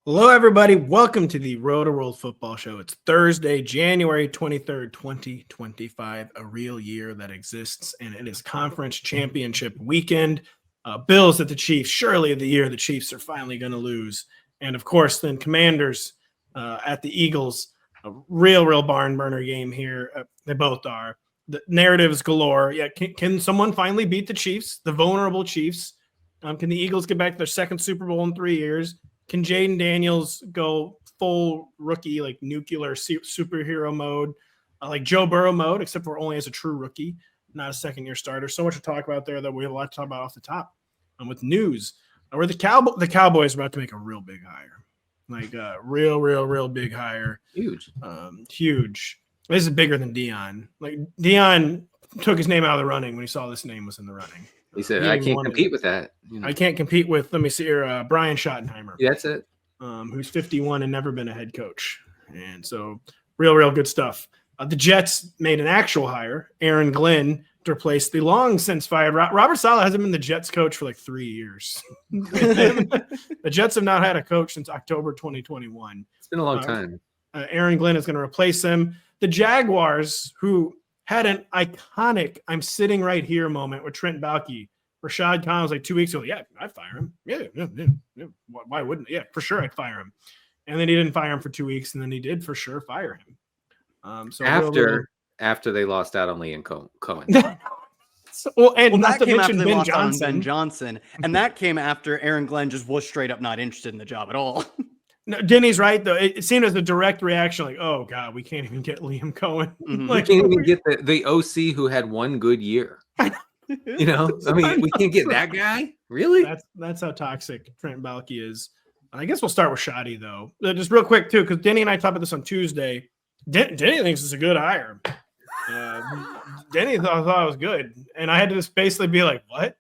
Hello, everybody. Welcome to the Rotoworld Football Show. It's Thursday, January 23rd, 2025, a real year that exists, and it is conference championship weekend. Bills at the Chiefs, surely the year the Chiefs are finally going to lose. And, of course, then Commanders at the Eagles, a real barn burner game here. They both are. The narratives galore. Yeah, can someone finally beat the Chiefs, the vulnerable Chiefs? Can the Eagles get back to their second Super Bowl in 3 years? Can Jaden Daniels go full rookie, like nuclear superhero mode, like Joe Burrow mode, except for only as a true rookie, not a second-year starter? So much to talk about there that we have a lot to talk about off the top. With news, where the Cowboys are about to make a real big hire, like a real big hire. Huge. This is bigger than Dion. Like Dion took his name out of the running when he saw this name was in the running. He said, I can't compete with that. You know. I can't compete with, let me see here, Brian Schottenheimer. Yeah, that's it. Who's 51 and never been a head coach. And so real good stuff. The Jets made an actual hire, Aaron Glenn, to replace the long since fired. Robert Saleh hasn't been the Jets coach for like 3 years. The Jets have not had a coach since October 2021. It's been a long time. Aaron Glenn is going to replace him. The Jaguars, who had an iconic I'm sitting right here moment with Trent Baalke. Rashad Khan was like 2 weeks ago. Yeah, I'd fire him. Yeah. Why wouldn't? Yeah, for sure I'd fire him. And then he didn't fire him for 2 weeks, and then he did for sure fire him. So after they lost out on Liam Cohen. And that came after they lost out on Ben Johnson. And that came after Aaron Glenn just was straight up not interested in the job at all. No, Denny's right, though. It seemed as a direct reaction, like, oh, God, we can't even get Liam Cohen. Mm-hmm. Like, we can't even get the OC who had one good year. You know? I mean, we can't get that guy? Really? That's how toxic Trent Baalke is. I guess we'll start with Shoddy, though. Just real quick, too, because Denny and I talked about this on Tuesday. Denny thinks it's a good hire. Denny thought it was good. And I had to just basically be like, what?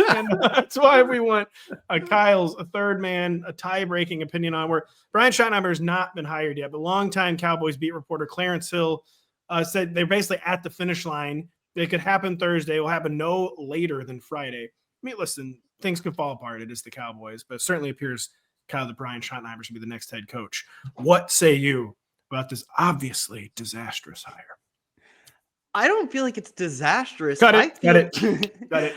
And that's why we want Kyle's a third man, a tie-breaking opinion on where Brian Schottenheimer has not been hired yet, but longtime Cowboys beat reporter Clarence Hill said they're basically at the finish line. It could happen Thursday. It will happen no later than Friday. I mean, listen, things could fall apart. It is the Cowboys, but it certainly appears, Kyle, that Brian Schottenheimer should be the next head coach. What say you about this obviously disastrous hire? I don't feel like it's disastrous. Got it.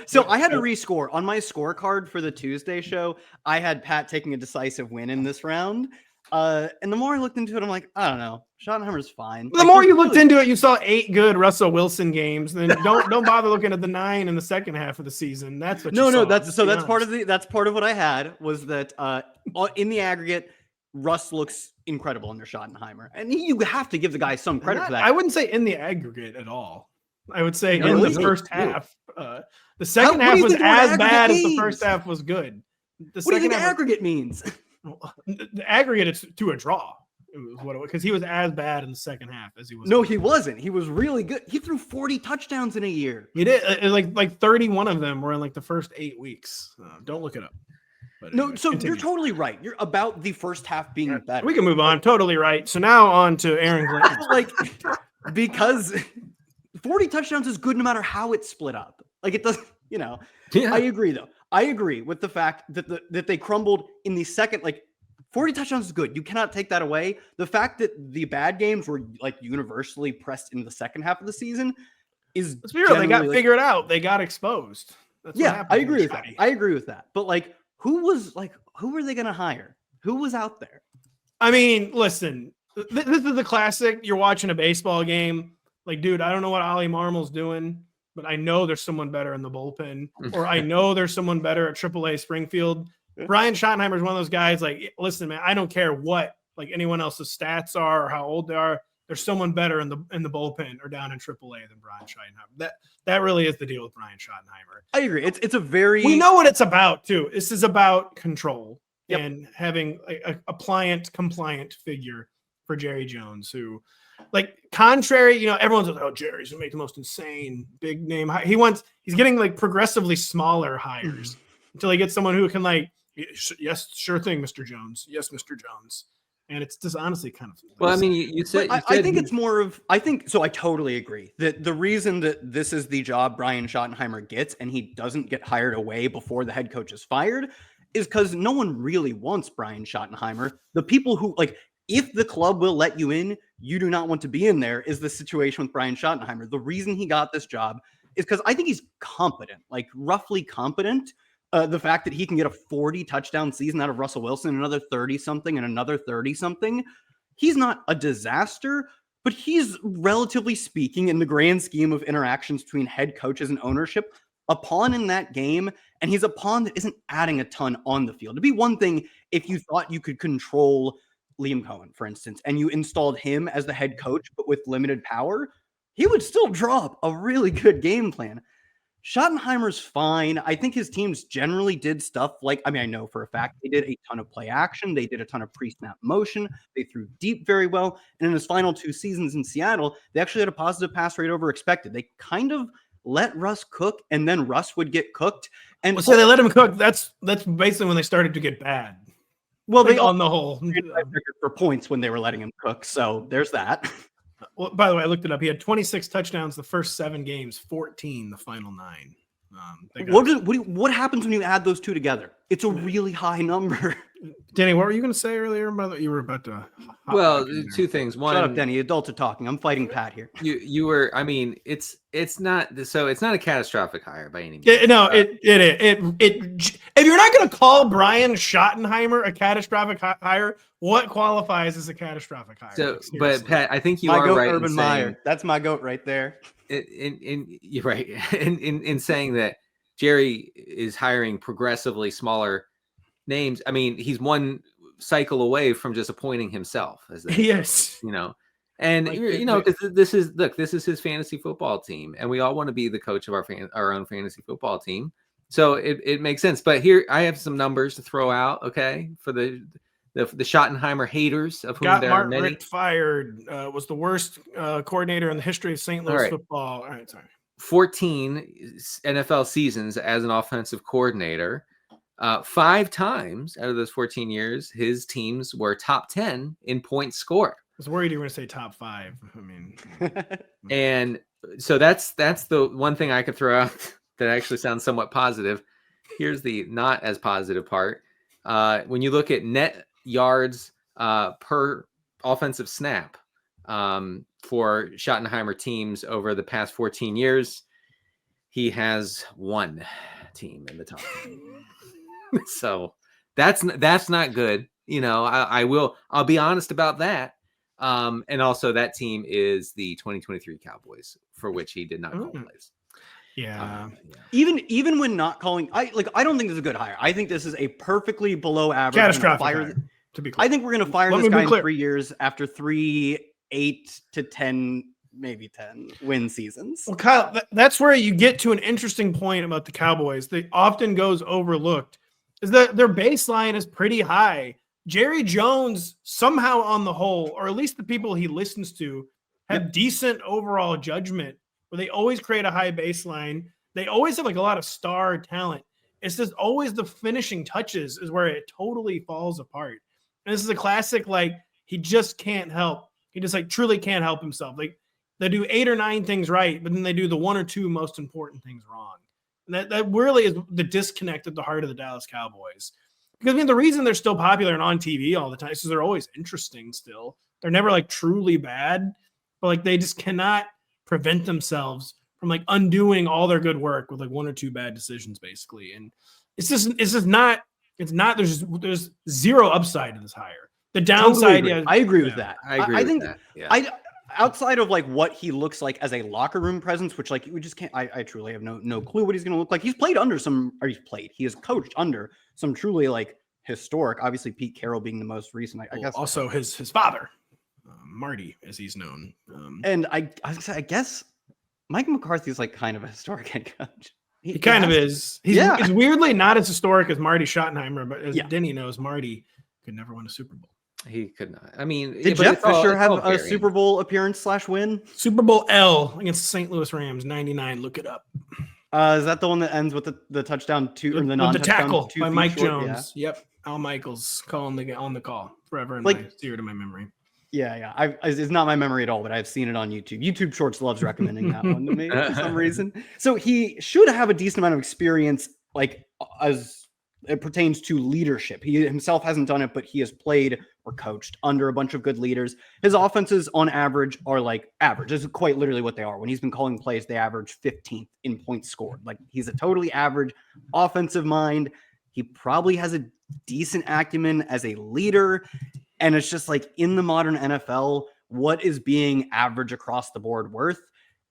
So I had to rescore on my scorecard for the Tuesday show. I had Pat taking a decisive win in this round. And the more I looked into it, I'm like, I don't know. Schottenheimer's fine. The more you looked into it, you saw 8 good Russell Wilson games. Then don't bother looking at the 9 in the second half of the season. That's what. That's part of what I had was that in the aggregate, Russ looks incredible under Schottenheimer, and you have to give the guy some credit for that. I wouldn't say in the aggregate at all. I would say in the first half. The second half was as bad as the first half was good. What do you think aggregate means? The aggregate is to a draw. It was what it was because he was as bad in the second half as he was. No, he wasn't. He was really good. He threw 40 touchdowns in a year. He did. Like 31 of them were in like the first 8 weeks. Don't look it up. But anyway, so continue. You're totally right. You're about the first half being better. We can move on. Totally right. So now on to Aaron Glenn. Because 40 touchdowns is good no matter how it's split up. Like it doesn't, Yeah. I agree though. I agree with the fact that that they crumbled in the second. 40 touchdowns is good. You cannot take that away. The fact that the bad games were universally pressed into the second half of the season is they got figured out. They got exposed. That's I agree with that. I agree with that. But who were they going to hire? Who was out there? I mean, listen, this is the classic. You're watching a baseball game. Dude, I don't know what Ollie Marmol's doing, but I know there's someone better in the bullpen, or I know there's someone better at AAA Springfield. Brian Schottenheimer is one of those guys. Listen, man, I don't care what anyone else's stats are or how old they are. There's someone better in the bullpen or down in AAA than Brian Schottenheimer. That really is the deal with Brian Schottenheimer. I agree. It's a very we know what it's about too. This is about control and having a compliant figure for Jerry Jones, who, contrary, everyone's like, oh, Jerry's gonna make the most insane big name. He's getting progressively smaller hires until he gets someone who can yes, sure thing, Mr. Jones. Yes, Mr. Jones. And it's just honestly kind of. Well, I mean, you said I think it's more of. I think so. I totally agree that the reason that this is the job Brian Schottenheimer gets, and he doesn't get hired away before the head coach is fired, is because no one really wants Brian Schottenheimer. The people who if the club will let you in, you do not want to be in there, is the situation with Brian Schottenheimer. The reason he got this job is because I think he's competent, roughly competent. The fact that he can get a 40 touchdown season out of Russell Wilson, another 30 something and another 30 something. He's not a disaster, but he's, relatively speaking, in the grand scheme of interactions between head coaches and ownership, a pawn in that game. And he's a pawn that isn't adding a ton on the field. It'd be one thing if you thought you could control Liam Cohen, for instance, and you installed him as the head coach, but with limited power, he would still draw up a really good game plan. Schottenheimer's fine. I think his teams generally did stuff I know for a fact they did a ton of play action. They did a ton of pre-snap motion. They threw deep very well. And in his final 2 seasons in Seattle, they actually had a positive pass rate over expected. They kind of let Russ cook, and then Russ would get cooked. And so they let him cook. That's basically when they started to get bad. Well, they on the whole for points when they were letting him cook. So there's that. Well, by the way, I looked it up. He had 26 touchdowns the first 7 games, 14 the final 9. What happens when you add those two together? It's a really high number. Denny, what were you going to say earlier? You were about to. Well, 2 things. One, shut up, Denny. Adults are talking. I'm fighting Pat here. You were. I mean, it's not. So it's not a catastrophic hire by any means. If you're not going to call Brian Schottenheimer a catastrophic hire, what qualifies as a catastrophic hire? So, but Pat, I think you my are goat, right. Urban Meyer. That's my goat right there. You're right in saying that Jerry is hiring progressively smaller names. I mean, he's one cycle away from just appointing himself as yes, and because this is his fantasy football team, and we all want to be the coach of our own fantasy football team. So it makes sense. But here I have some numbers to throw out. Okay, for the Schottenheimer haters, of whom there are many. Richt fired. Was the worst coordinator in the history of St. Louis football. All right, sorry. 14 NFL seasons as an offensive coordinator. 5 times out of those 14 years, his teams were top 10 in points scored. I was worried you were going to say top 5. I mean, and so that's the one thing I could throw out that actually sounds somewhat positive. Here's the not as positive part. When you look at net yards per offensive snap for Schottenheimer teams over the past 14 years, he has 1 team in the top 10. So that's not good. I'll be honest about that. And also that team is the 2023 Cowboys, for which he did not call plays. Yeah. Even when not calling, I don't think this is a good hire. I think this is a perfectly below average catastrophic hire, to be clear. I think we're going to fire this guy in 3 years after 3, 8 to 10, maybe 10 win seasons. Well, Kyle, that's where you get to an interesting point about the Cowboys that often goes overlooked, is that their baseline is pretty high. Jerry Jones, somehow on the whole, or at least the people he listens to, have decent overall judgment, where they always create a high baseline. They always have a lot of star talent. It's just always the finishing touches is where it totally falls apart. And this is a classic, he just can't help. He just truly can't help himself. They do 8 or 9 things right, but then they do the 1 or 2 most important things wrong. And that really is the disconnect at the heart of the Dallas Cowboys. Because the reason they're still popular and on TV all the time is because they're always interesting still. They're never truly bad, but they just cannot prevent themselves from undoing all their good work with 1 or 2 bad decisions, basically. And there's zero upside to this hire. The downside, totally I agree with that. I agree. I think with that. Yeah. Outside of what he looks like as a locker room presence, which we just can't. I truly have no clue what he's going to look like. He has coached under some truly historic. Obviously, Pete Carroll being the most recent. I guess also his father, Marty, as he's known. And I guess Mike McCarthy is kind of a historic head coach. He kind of is. He's weirdly not as historic as Marty Schottenheimer, but as Denny knows, Marty could never win a Super Bowl. He could not. I mean, did Jeff Fisher have a Super Bowl appearance / win? Super Bowl L against the St. Louis Rams, 99. Look it up. Is that the one that ends with the touchdown or the non-touchdown? The tackle by Mike short? Jones. Yeah. Yep. Al Michaels on the call forever in my seared in my memory. Yeah. It's not my memory at all, but I've seen it on YouTube. YouTube Shorts loves recommending that one to me for some reason. So he should have a decent amount of experience, as it pertains to leadership. He himself hasn't done it, but he has played or coached under a bunch of good leaders. His offenses on average are like average. This is quite literally what they are. When he's been calling plays, they average 15th in points scored. Like, he's a totally average offensive mind. He probably has a decent acumen as a leader. And it's just like, in the modern NFL, what is being average across the board worth?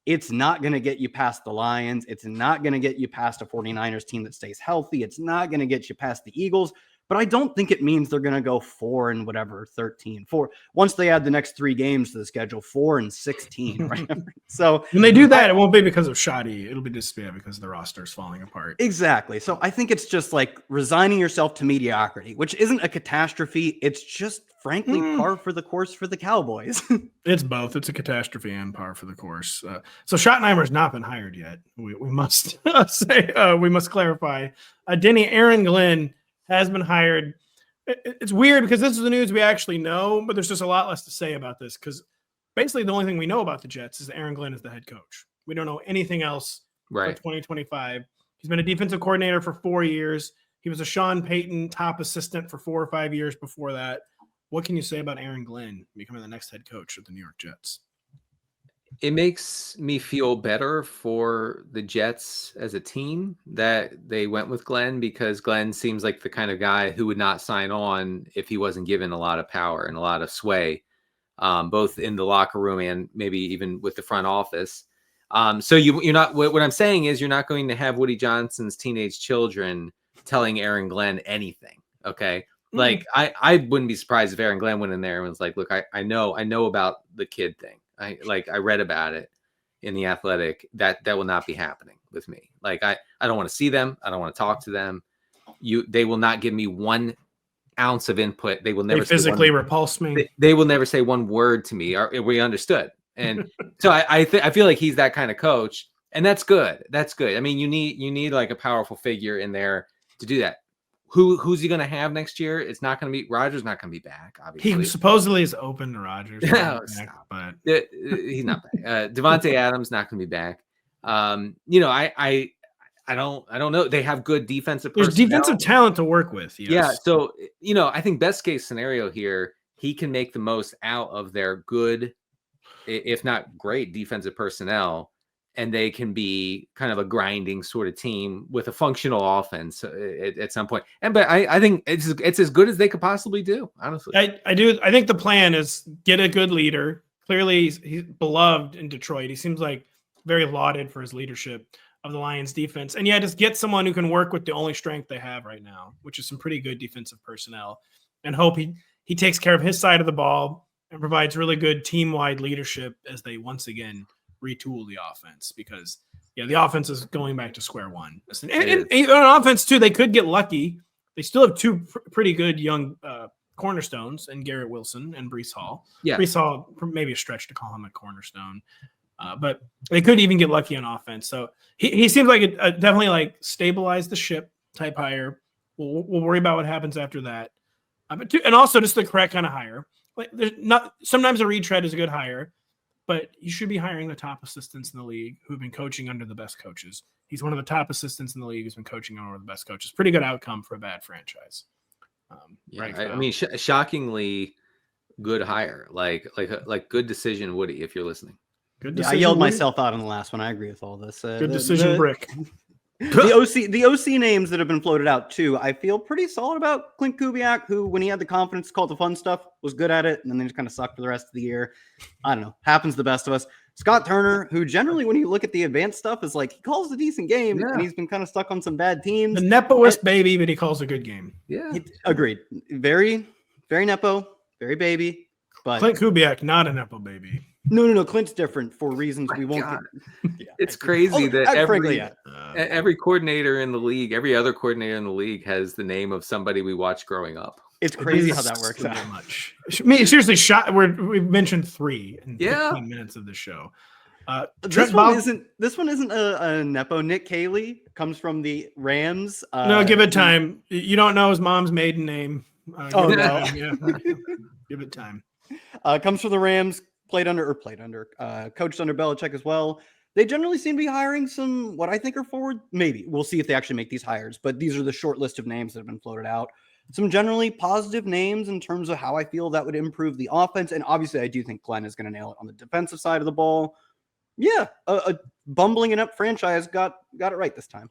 It's not going to get you past the Lions. It's not going to get you past a 49ers team that stays healthy. It's not going to get you past the Eagles. But I don't think it means they're going to go 4 and whatever, 13, 4. Once they add the next 3 games to the schedule, 4 and 16. Right? So when they do that, it won't be because of shoddy. It'll be just because the roster is falling apart. Exactly. So I think it's just like resigning yourself to mediocrity, which isn't a catastrophe. It's just, frankly, par for the course for the Cowboys. It's both. It's a catastrophe and par for the course. So Schottenheimer's not been hired yet. We must say, we must clarify. Denny, Aaron Glenn has been hired. It's weird because this is the news we actually know, but there's just a lot less to say about this because basically the only thing we know about the Jets is that Aaron Glenn is the head coach. We don't know anything else for 2025. He's been a defensive coordinator for 4 years. He was a Sean Payton top assistant for 4 or 5 years before that. What can you say about Aaron Glenn becoming the next head coach of the New York Jets? It makes me feel better for the Jets as a team that they went with Glenn, because Glenn seems like the kind of guy who would not sign on if he wasn't given a lot of power and a lot of sway, both in the locker room and maybe even with the front office. So you're not, what I'm saying is you're not going to have Woody Johnson's teenage children telling Aaron Glenn anything. Okay. Like I wouldn't be surprised if Aaron Glenn went in there and was like, look, I know about the kid thing. I read about it in The Athletic. That will not be happening with me. Like, I don't want to see them. I don't want to talk to them. They will not give me 1 ounce of input. They will never physically repulse me. They will never say 1 word to me. We understood. And so I feel like he's that kind of coach, and that's good. That's good. I mean, you need like a powerful figure in there to do that. Who's he going to have next year? It's not going to be Rodgers. Not going to be back. Obviously, he supposedly is open to Rodgers. No, but he's not back. Devontae Adams not going to be back. I don't know. They have good defensive personnel. There's defensive talent to work with. Yes. Yeah. So I think best case scenario here, he can make the most out of their good, if not great, defensive personnel. And they can be kind of a grinding sort of team with a functional offense at some point. But I think it's as good as they could possibly do, honestly. I do. I think the plan is get a good leader. Clearly, he's beloved in Detroit. He seems like very lauded for his leadership of the Lions defense. And yeah, just get someone who can work with the only strength they have right now, which is some pretty good defensive personnel, and hope he takes care of his side of the ball and provides really good team-wide leadership as they once again retool the offense, because the offense is going back to square one. And on offense too, they could get lucky. They still have 2 pretty good young cornerstones in Garrett Wilson and Breece Hall. Yeah. Breece Hall, maybe a stretch to call him a cornerstone, but they could even get lucky on offense. So he seems like a definitely like stabilize the ship type hire. We'll worry about what happens after that. And also just the correct kind of hire. Like, there's not, sometimes a retread is a good hire, but you should be hiring the top assistants in the league who've been coaching under the best coaches. He's one of the top assistants in the league who's been coaching under the best coaches. Pretty good outcome for a bad franchise. Right. I mean, shockingly good hire. Like good decision, Woody, if you're listening. Good decision. decision. I yelled myself out on the last one. I agree with all this. Good decision, Brick. The OC names that have been floated out too, I feel pretty solid about. Clint Kubiak, who when he had the confidence to call the fun stuff, was good at it, and then they just kind of sucked for the rest of the year. I don't know. Happens to the best of us. Scott Turner, who generally, when you look at the advanced stuff, is like he calls a decent game, and he's been kind of stuck on some bad teams. The Nepoist baby, but he calls a good game. Yeah, agreed. Very, very Nepo, very baby. But Clint Kubiak, not a Nepo baby. No. Clint's different for reasons we won't. It's crazy that every coordinator in the league, every other coordinator in the league has the name of somebody we watched growing up. It's crazy how that works out. Much. I mean, seriously, we've mentioned 3 in 15 minutes of the show. This one isn't a Nepo. Nick Caley comes from the Rams. No, give it time. You don't know his mom's maiden name. No. Give it time. Comes from the Rams. Coached under Belichick as well. They generally seem to be hiring some, what I think are forward. Maybe we'll see if they actually make these hires, but these are the short list of names that have been floated out. Some generally positive names in terms of how I feel that would improve the offense. And obviously I do think Glenn is going to nail it on the defensive side of the ball. Yeah. A bumbling inept franchise got it right this time.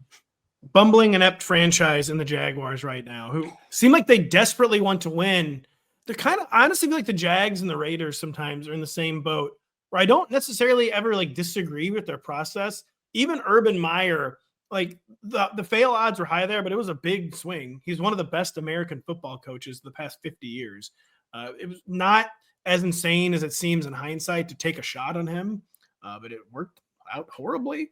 Bumbling inept franchise in the Jaguars right now, who seem like they desperately want to win. They're kind of honestly feel like the Jags and the Raiders sometimes are in the same boat, where I don't necessarily ever like disagree with their process. Even Urban Meyer, like the fail odds were high there, but it was a big swing. He's one of the best American football coaches the past 50 years. It was not as insane as it seems in hindsight to take a shot on him, but it worked out horribly.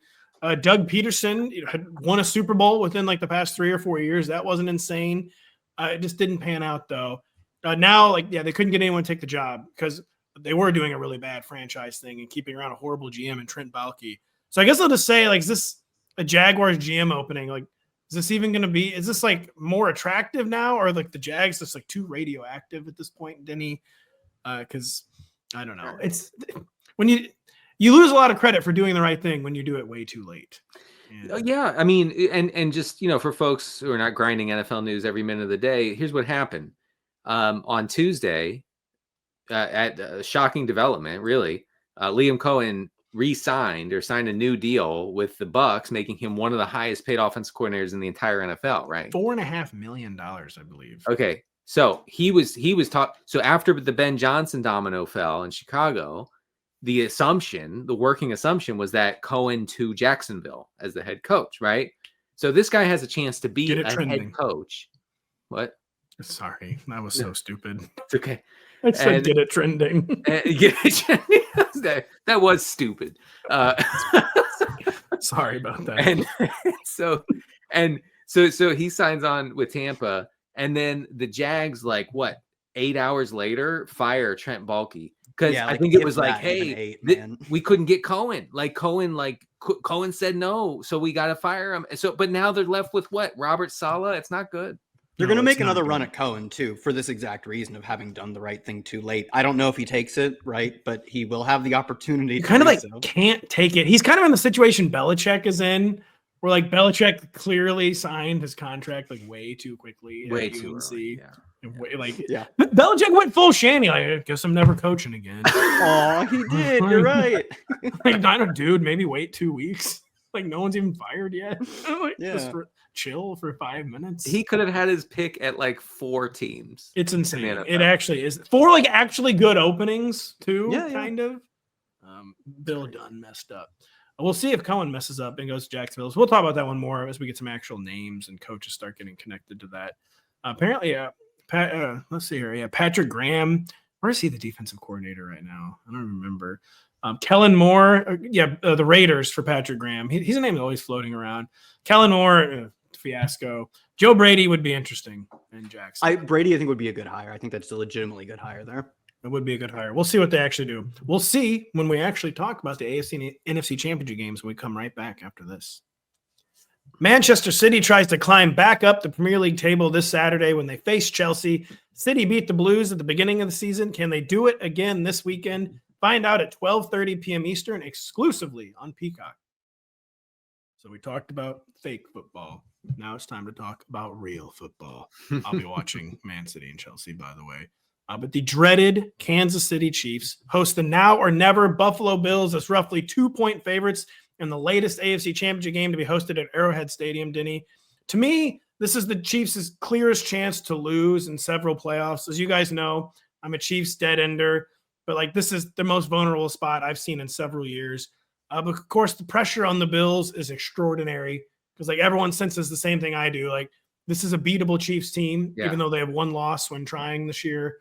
Doug Peterson had won a Super Bowl within like the past 3 or 4 years. That wasn't insane. It just didn't pan out though. Now, they couldn't get anyone to take the job because they were doing a really bad franchise thing and keeping around a horrible GM and Trent Baalke. So I guess I'll just say, like, is this a Jaguars GM opening? Like, is this even going to be? Is this like more attractive now, or like the Jags just like too radioactive at this point, Denny? Because I don't know. It's when you lose a lot of credit for doing the right thing when you do it way too late. Yeah, I mean, and just for folks who are not grinding NFL news every minute of the day, here's what happened on Tuesday. At shocking development, really, Liam Cohen re-signed or signed a new deal with the Bucs, making him one of the highest paid offensive coordinators in the entire NFL. Right, $4.5 million, I believe. Okay, so he was taught. So after the Ben Johnson domino fell in Chicago, the working assumption was that Cohen to Jacksonville as the head coach, right? So this guy has a chance to be a head coach. What? Sorry, that was so stupid. It's okay. I said get it trending. That was stupid. Sorry about that. So he signs on with Tampa, and then the Jags, 8 hours later, fire Trent Baalke. Because I think it was like, hey, we couldn't get Cohen. Cohen said no, so we got to fire him. So, but now they're left with what? Robert Saleh. It's not good. They're going to make another run at Cohen too, for this exact reason of having done the right thing too late. I don't know if he takes it, right? But he will have the opportunity. Can't take it. He's kind of in the situation Belichick is in, where Belichick clearly signed his contract way too quickly. Way too early. Yeah. Belichick went full Shanny. I guess I'm never coaching again. Oh, he did. You're right. I don't, dude. Maybe wait 2 weeks. No one's even fired yet. Just chill for 5 minutes. He could have had his pick at 4 teams. It's insane. It actually is 4 actually good openings too. Kind of. Bill Dunn messed up. We'll see if Cohen messes up and goes to Jacksonville. So we'll talk about that one more as we get some actual names and coaches start getting connected to that. Apparently, let's see here. Yeah, Patrick Graham. Where is he the defensive coordinator right now? I don't remember. Kellen Moore. The Raiders for Patrick Graham. His name is always floating around. Kellen Moore, fiasco. Joe Brady would be interesting in Jackson. Brady, I think, would be a good hire. I think that's a legitimately good hire there. It would be a good hire. We'll see what they actually do. We'll see when we actually talk about the AFC and NFC championship games when we come right back after this. Manchester City tries to climb back up the Premier League table this Saturday when they face Chelsea. City beat the Blues at the beginning of the season. Can they do it again this weekend? Find out at 12:30 p.m. Eastern exclusively on Peacock. So we talked about fake football. Now it's time to talk about real football. I'll be watching Man City and Chelsea, by the way. But the dreaded Kansas City Chiefs host the now or never Buffalo Bills as roughly 2-point favorites in the latest AFC Championship game to be hosted at Arrowhead Stadium, Denny. To me, this is the Chiefs' clearest chance to lose in several playoffs. As you guys know, I'm a Chiefs dead ender, but this is the most vulnerable spot I've seen in several years. But of course, the pressure on the Bills is extraordinary because everyone senses the same thing I do. This is a beatable Chiefs team, even though they have one loss when trying this year.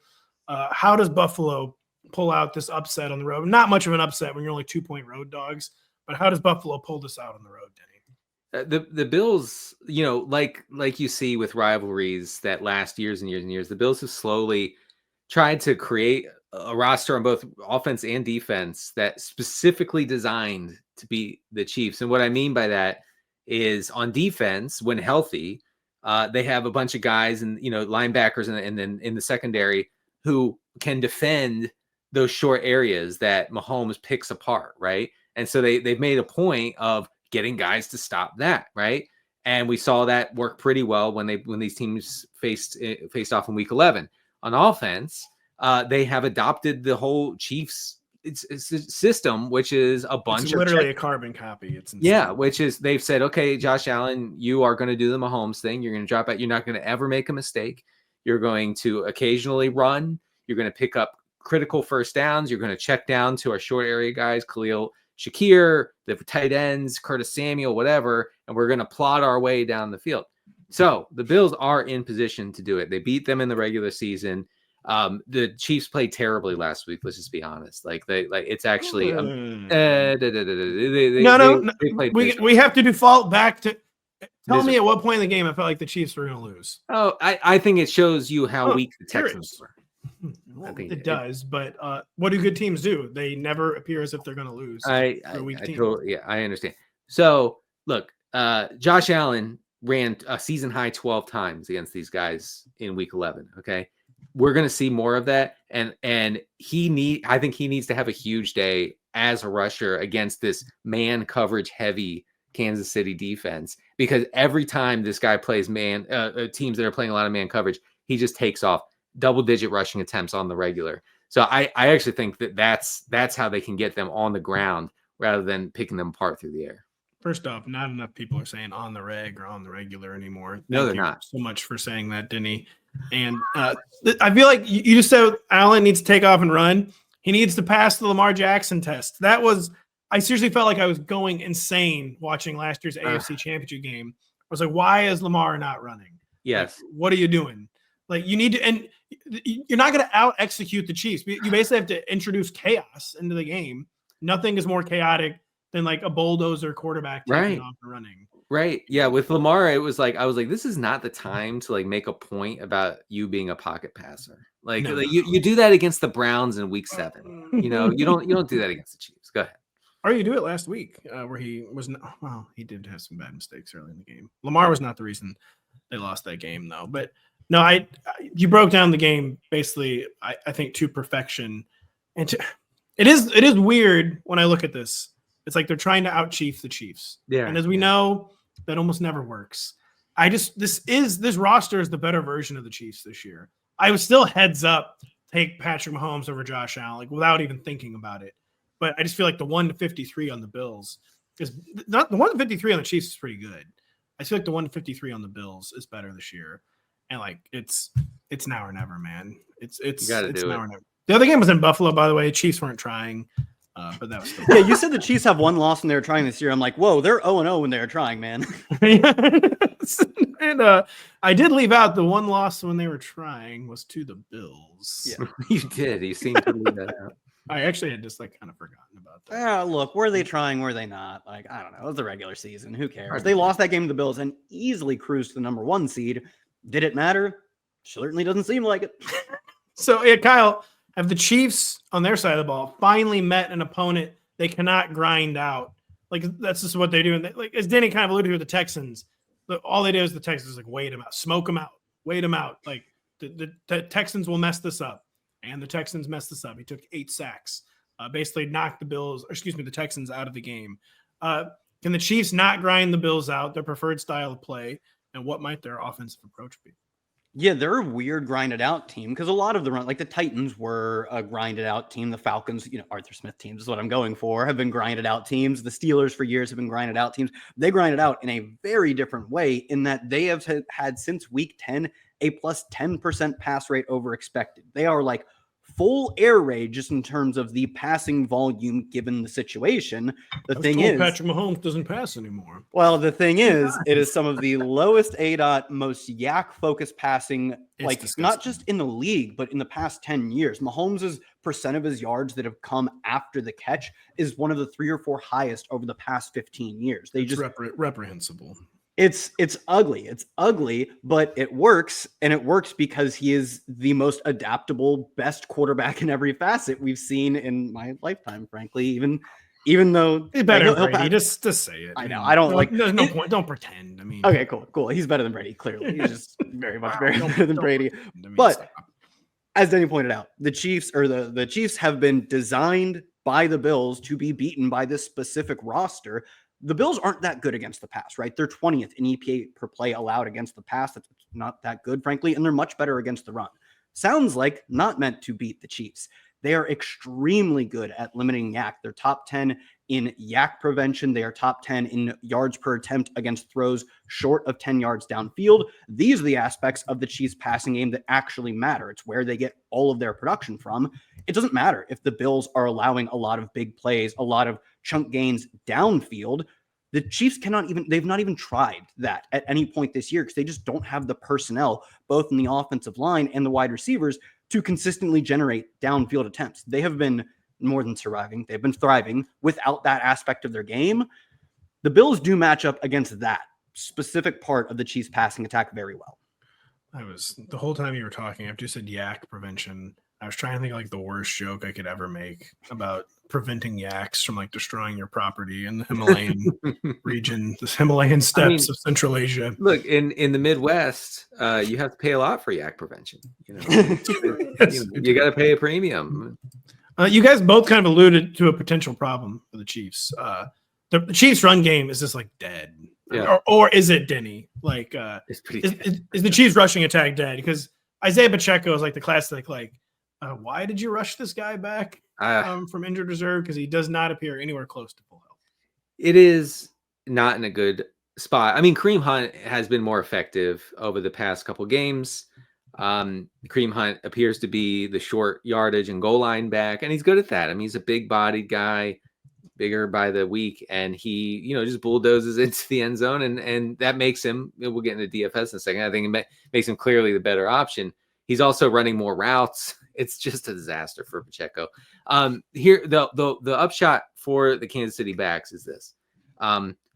How does Buffalo pull out this upset on the road? Not much of an upset when you're only 2-point road dogs, but how does Buffalo pull this out on the road, Denny? The Bills, like you see with rivalries that last years and years and years, the Bills have slowly tried to create a roster on both offense and defense that specifically designed to beat the Chiefs. And what I mean by that is on defense, when healthy, they have a bunch of guys and linebackers and then in the secondary who can defend those short areas that Mahomes picks apart, right? And so they've made a point of getting guys to stop that, right? And we saw that work pretty well when these teams faced off in week 11. On offense, they have adopted the whole Chiefs system, which is a bunch it's of literally a carbon copy. It's insane. yeah, which is they've said, okay, Josh Allen, you are going to do the Mahomes thing. You're going to drop out. You're not going to ever make a mistake. You're going to occasionally run. You're going to pick up critical first downs. You're going to check down to our short area guys, Khalil Shakir, the tight ends, Curtis Samuel, whatever, and we're going to plot our way down the field. So the Bills are in position to do it. They beat them in the regular season. The Chiefs played terribly last week. Let's just be honest. It's actually we have to default back to tell me at what point in the game I felt like the Chiefs were going to lose. Oh, I think it shows you how weak the Texans were. Well, it does, but what do good teams do? They never appear as if they're going to lose. I understand. So look, Josh Allen ran a season high 12 times against these guys in week 11. Okay. We're going to see more of that. And I think he needs to have a huge day as a rusher against this man coverage heavy Kansas City defense, because every time this guy plays teams that are playing a lot of man coverage, he just takes off double-digit rushing attempts on the regular. So I actually think that's how they can get them on the ground rather than picking them apart through the air. First off, not enough people are saying on the reg or on the regular anymore. No, they're not. So much for saying that, Denny. And I feel like you just said Allen needs to take off and run. He needs to pass the Lamar Jackson test. I seriously felt like I was going insane watching last year's AFC Championship game. I was like, why is Lamar not running? Yes. Like, what are you doing? Like, you need to, and you're not going to out execute the Chiefs. You basically have to introduce chaos into the game. Nothing is more chaotic than like a bulldozer quarterback taking off and running. Right. Yeah. With Lamar, I was like, this is not the time to like make a point about you being a pocket passer. You do that against the Browns in week 7. You don't do that against the Chiefs. Go ahead. Or you do it last week where he was he did have some bad mistakes early in the game. Lamar was not the reason they lost that game though. But no, you broke down the game basically, I think, to perfection. And it is weird when I look at this. It's like they're trying to out-chief the Chiefs. Yeah. And as we know, that almost never works. This roster is the better version of the Chiefs this year. I was still heads up take Patrick Mahomes over Josh Allen, like without even thinking about it. But I just feel like the 1-53 on the Bills is not the 1-53 on the Chiefs is pretty good. I feel like the 1-53 on the Bills is better this year. And like it's now or never, man. It's now or never. The other game was in Buffalo, by the way. Chiefs weren't trying. But that was still yeah. You said the Chiefs have one loss when they were trying this year. I'm like, whoa, they're 0-0 when they were trying, man. And I did leave out the one loss when they were trying was to the Bills. Yeah, you did. You seemed to leave that out. I actually had just like kind of forgotten about that. Look, were they trying? Were they not? Like, I don't know. It was the regular season. Who cares? They lost that game to the Bills and easily cruised to the number 1 seed. Did it matter? Certainly doesn't seem like it. So, yeah, Kyle, have the Chiefs on their side of the ball finally met an opponent they cannot grind out? Like, that's just what they do. And like, as Denny kind of alluded to with the Texans, all they do is the Texans like wait them out, smoke them out, wait them out. Like the Texans will mess this up, and the Texans messed this up. He took 8 sacks, basically knocked the Texans out of the game. Can the Chiefs not grind the Bills out, their preferred style of play, and what might their offensive approach be? Yeah, they're a weird grinded out team because a lot of the run, like the Titans were a grinded out team. The Falcons, Arthur Smith teams is what I'm going for, have been grinded out teams. The Steelers for years have been grinded out teams. They grinded out in a very different way in that they have had since week 10 a plus 10% pass rate over expected. They are like full air raid just in terms of the passing volume given the situation. The thing is, Patrick Mahomes doesn't pass anymore. Well, the thing is, it is some of the lowest ADOT, most yak focused passing, not just in the league, but in the past 10 years. Mahomes' percent of his yards that have come after the catch is one of the 3 or 4 highest over the past 15 years. It's reprehensible. It's ugly. It's ugly, but it works. And it works because he is the most adaptable, best quarterback in every facet we've seen in my lifetime, frankly, even though he's better than Brady. Just say it. I know. I don't like. There's no point. Don't pretend. I mean, okay, cool. He's better than Brady. Clearly, he's just very much better than Brady. But as Denny pointed out, the Chiefs have been designed by the Bills to be beaten by this specific roster. The Bills aren't that good against the pass, right? They're 20th in EPA per play allowed against the pass. That's not that good, frankly, and they're much better against the run. Sounds like not meant to beat the Chiefs. They are extremely good at limiting yak. They're top 10 in yak prevention. They are top 10 in yards per attempt against throws short of 10 yards downfield. These are the aspects of the Chiefs passing game that actually matter. It's where they get all of their production from. It doesn't matter if the Bills are allowing a lot of big plays, a lot of chunk gains downfield. The Chiefs they've not even tried that at any point this year because they just don't have the personnel, both in the offensive line and the wide receivers, to consistently generate downfield attempts. They have been more than surviving. They've been thriving without that aspect of their game. The Bills do match up against that specific part of the Chiefs passing attack very well. The whole time you were talking, I've just said yak prevention. I was trying to think of like the worst joke I could ever make about preventing yaks from like destroying your property in the Himalayan region, the Himalayan steppes of Central Asia. Look, in the Midwest, you have to pay a lot for yak prevention. You got to pay a premium. You guys both kind of alluded to a potential problem for the Chiefs. The Chiefs' run game is just like dead. Yeah. Or is it Denny? Like, It's pretty dead. Is the Chiefs' rushing attack dead? Because Isaiah Pacheco is like the classic, like, why did you rush this guy back from injured reserve? Because he does not appear anywhere close to full health. It is not in a good spot. I mean, Kareem Hunt has been more effective over the past couple games. Kareem Hunt appears to be the short yardage and goal line back, and he's good at that. I mean, he's a big-bodied guy, bigger by the week, and he, just bulldozes into the end zone, and that makes him. We'll get into DFS in a second. I think it makes him clearly the better option. He's also running more routes. It's just a disaster for Pacheco. Here, the upshot for the Kansas City backs is this: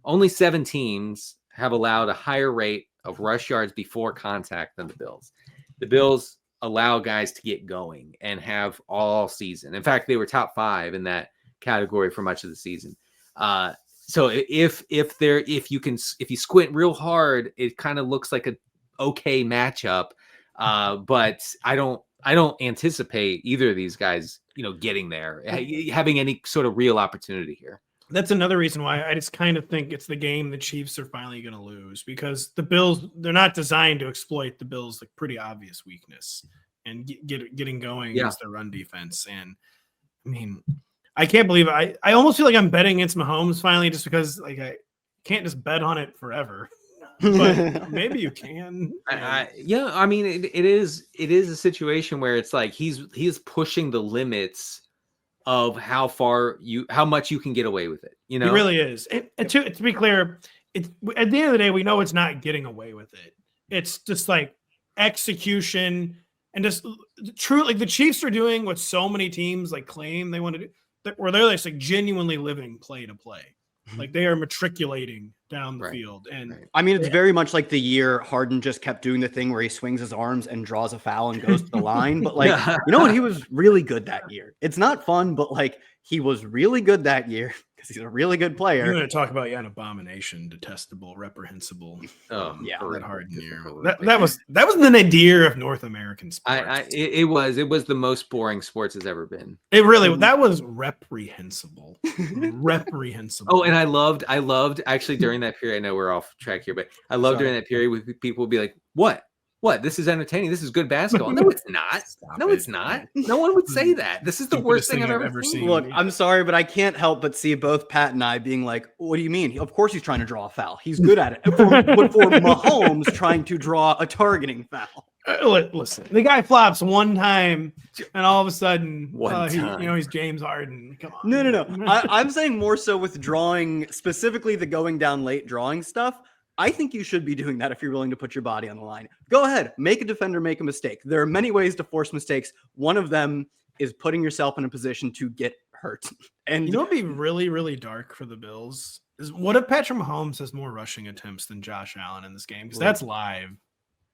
only 7 teams have allowed a higher rate of rush yards before contact than the Bills. The Bills allow guys to get going and have all season. In fact, they were top 5 in that category for much of the season. So if you squint real hard, it kind of looks like a okay matchup. But I don't anticipate either of these guys, getting there, having any sort of real opportunity here. That's another reason why I just kind of think it's the game the Chiefs are finally going to lose, because the Bills, they're not designed to exploit the Bills' like pretty obvious weakness and getting going against their run defense. And I mean, I can't believe it. I almost feel like I'm betting against Mahomes finally, just because like I can't just bet on it forever. But maybe you can. I mean, it is a situation where it's like he's pushing the limits of how much you can get away with it. He really is. And to be clear, it's at the end of the day, we know it's not getting away with it. It's just like execution and just true. Like the Chiefs are doing what so many teams like claim they want to do, where they're like genuinely living play to play. Like they are matriculating down the field. And I mean, it's very much like the year Harden just kept doing the thing where he swings his arms and draws a foul and goes to the line. But like, what? He was really good that year. It's not fun, but like he was really good that year because he's a really good player. You're going to talk about an abomination, detestable, reprehensible. That Harden year. That was the nadir of North American sports. It was the most boring sports has ever been. It really that was reprehensible. Reprehensible. Oh, and I loved actually during that period. I know we're off track here, but I loved during that period with people would be like, "What? This is entertaining. This is good basketball." No, it's not. It's not. No one would say that. This is the worst thing I've ever seen. Look, I'm sorry, but I can't help but see both Pat and I being like, "What do you mean? Of course he's trying to draw a foul. He's good at it." But for Mahomes trying to draw a targeting foul. Listen, the guy flops one time, and all of a sudden, he's James Harden. Come on. No. I'm saying more so with drawing, specifically the going down late drawing stuff. I think you should be doing that if you're willing to put your body on the line. Go ahead, make a defender make a mistake. There are many ways to force mistakes. One of them is putting yourself in a position to get hurt. And what would be really, really dark for the Bills is what if Patrick Mahomes has more rushing attempts than Josh Allen in this game? Because that's live.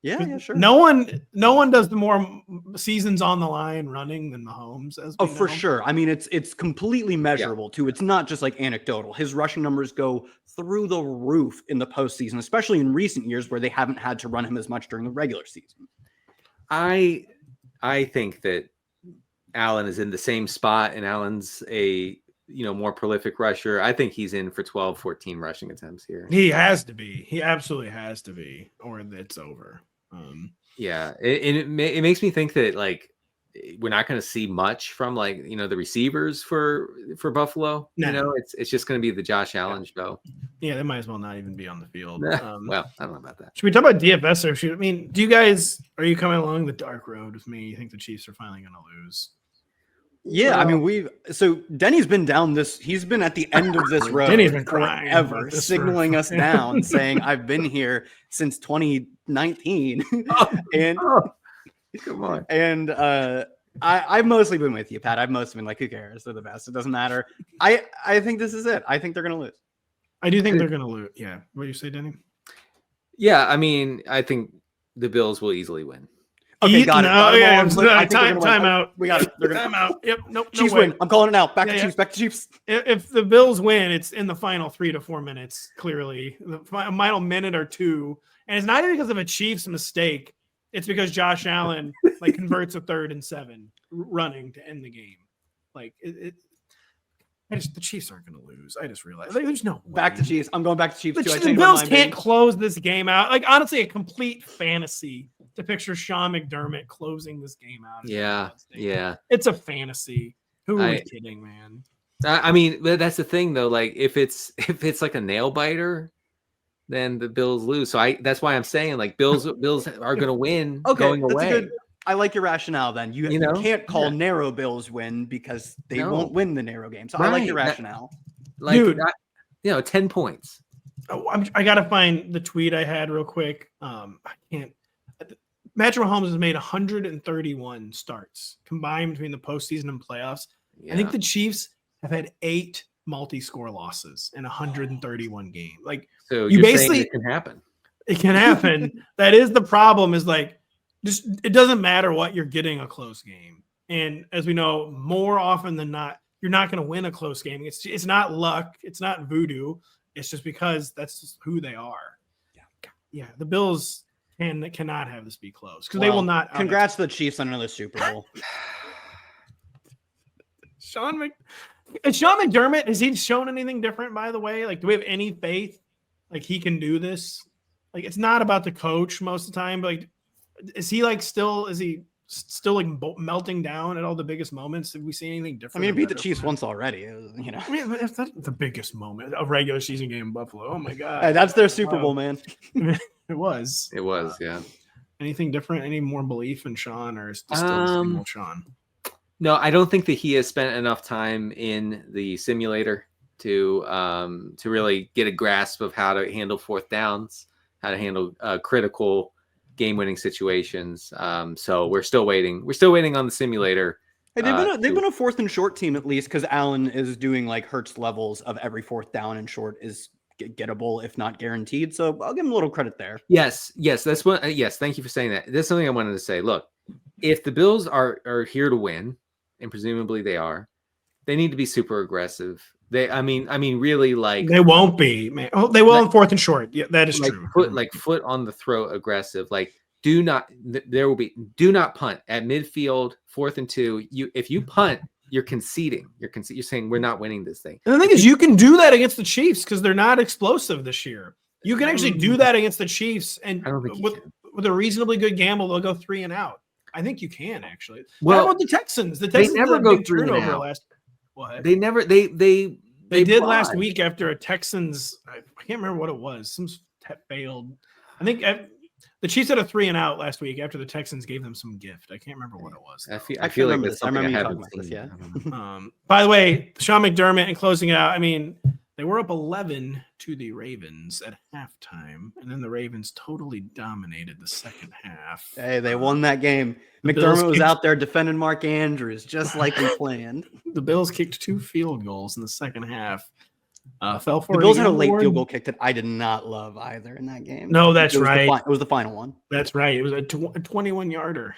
Yeah, sure. No one does the more seasons on the line running than Mahomes. For sure. I mean, it's completely measurable too. It's not just like anecdotal. His rushing numbers go through the roof in the postseason, especially in recent years where they haven't had to run him as much during the regular season. I think that Allen is in the same spot and Allen's a more prolific rusher, I think he's in for 12, 14 rushing attempts here. He has to be. He absolutely has to be, or it's over. Yeah, it makes me think that like we're not going to see much from like the receivers for Buffalo. No. It's just going to be the Josh Allen show. Yeah, they might as well not even be on the field. Well, I don't know about that. Should we talk about DFS or should I mean? Are you coming along the dark road with me? You think the Chiefs are finally going to lose? Yeah, I mean so Denny's been down this. He's been at the end of this road. Denny's been crying forever, signaling us down, saying I've been here since 2019, and come on. And I've mostly been with you, Pat. I've mostly been like, who cares? They're the best. It doesn't matter. I think this is it. I think they're gonna lose. I do think they're gonna lose. Yeah. What do you say, Denny? Yeah, I mean, I think the Bills will easily win. Okay, got it. Time out. We got it. They're gonna time out. Yep. Nope. Chiefs win. I'm calling it now. Back to Chiefs. Back to Chiefs. If the Bills win, it's in the final 3 to 4 minutes. Clearly, the final minute or two, and it's not even because of a Chiefs mistake. It's because Josh Allen like converts a 3rd and 7 running to end the game. Like the Chiefs aren't going to lose. I just realized there's no way. Back to Chiefs. I'm going back to Chiefs. The Bills can't close this game out. Like honestly, a complete fantasy to picture Sean McDermott closing this game out. Yeah. It's a fantasy. Who are we kidding, man? I mean, that's the thing though. Like if it's like a nail biter, then the Bills lose. So that's why I'm saying like Bills are going to win going away. Good. I like your rationale. Then you can't call narrow Bills win because they won't win the narrow game. So I like your rationale. Dude, 10 points. I got to find the tweet I had real quick. I can't. Patrick Mahomes has made 131 starts combined between the postseason and playoffs. Yeah. I think the Chiefs have had 8 multi-score losses in 131 games. Like, so you basically it can happen. It can happen. That is the problem. Is like, just it doesn't matter what you're getting a close game, and as we know, more often than not, you're not going to win a close game. It's not luck. It's not voodoo. It's just because that's just who they are. Yeah. The Bills cannot have this be close because they will not. Congrats to the Chiefs on another Super Bowl. Sean McDermott, has he shown anything different, by the way? Like, do we have any faith like he can do this? Like, it's not about the coach most of the time, but like, is he still like melting down at all the biggest moments? Have we seen anything different? I mean, beat the Chiefs once already, I mean, that's not the biggest moment, a regular season game in Buffalo. Oh my God. Hey, that's their Super Bowl, man. It was, yeah. Anything different? Any more belief in Sean, or is it still the same old Sean? No, I don't think that he has spent enough time in the simulator to really get a grasp of how to handle 4th downs, how to handle critical game-winning situations. So we're still waiting. We're still waiting on the simulator. Hey, they've been a 4th and short team at least because Allen is doing like Hurts levels of every 4th down and short is gettable if not guaranteed. So I'll give him a little credit there. Yes, that's what. Yes, thank you for saying that. That's something I wanted to say. Look, if the Bills are here to win, and presumably they are, they need to be super aggressive. I mean, really, like they won't be, man. Oh, they will on 4th and short. Yeah, that is true. Foot on the throat, aggressive. Like, do not punt at midfield, 4th and 2. If you punt, you're conceding. You're saying we're not winning this thing. And the thing is, you can do that against the Chiefs because they're not explosive this year. You can actually do that against the Chiefs, and with a reasonably good gamble, they'll go 3 and out. I think you can actually. Well, how about the Texans? The Texans never go 3 and out. Last. What? They never. They did last week after a Texans. I can't remember what it was. Some failed. I think the Chiefs had a 3 and out last week after the Texans gave them some gift. I can't remember what it was. I feel like that's something I haven't seen. This, yeah. By the way, Sean McDermott, and closing it out. I mean, they were up 11 to the Ravens at halftime, and then the Ravens totally dominated the second half. Hey, they won that game. McDermott was out there defending Mark Andrews just like we planned. The Bills kicked 2 field goals in the second half. Fell for the Bills had a late field goal kick that I did not love either in that game. No, that's right. It was the final one. That's right. It was a 21-yarder.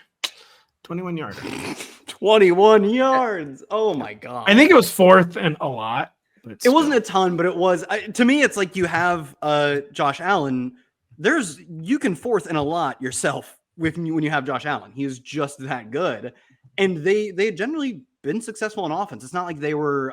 21 yards. 21 yards. Oh my God. I think it was 4th and a lot. It wasn't a ton, but it was. To me, it's like you have Josh Allen. You can 4th and a lot yourself when you have Josh Allen. He is just that good. And they had generally been successful in offense. It's not like they were,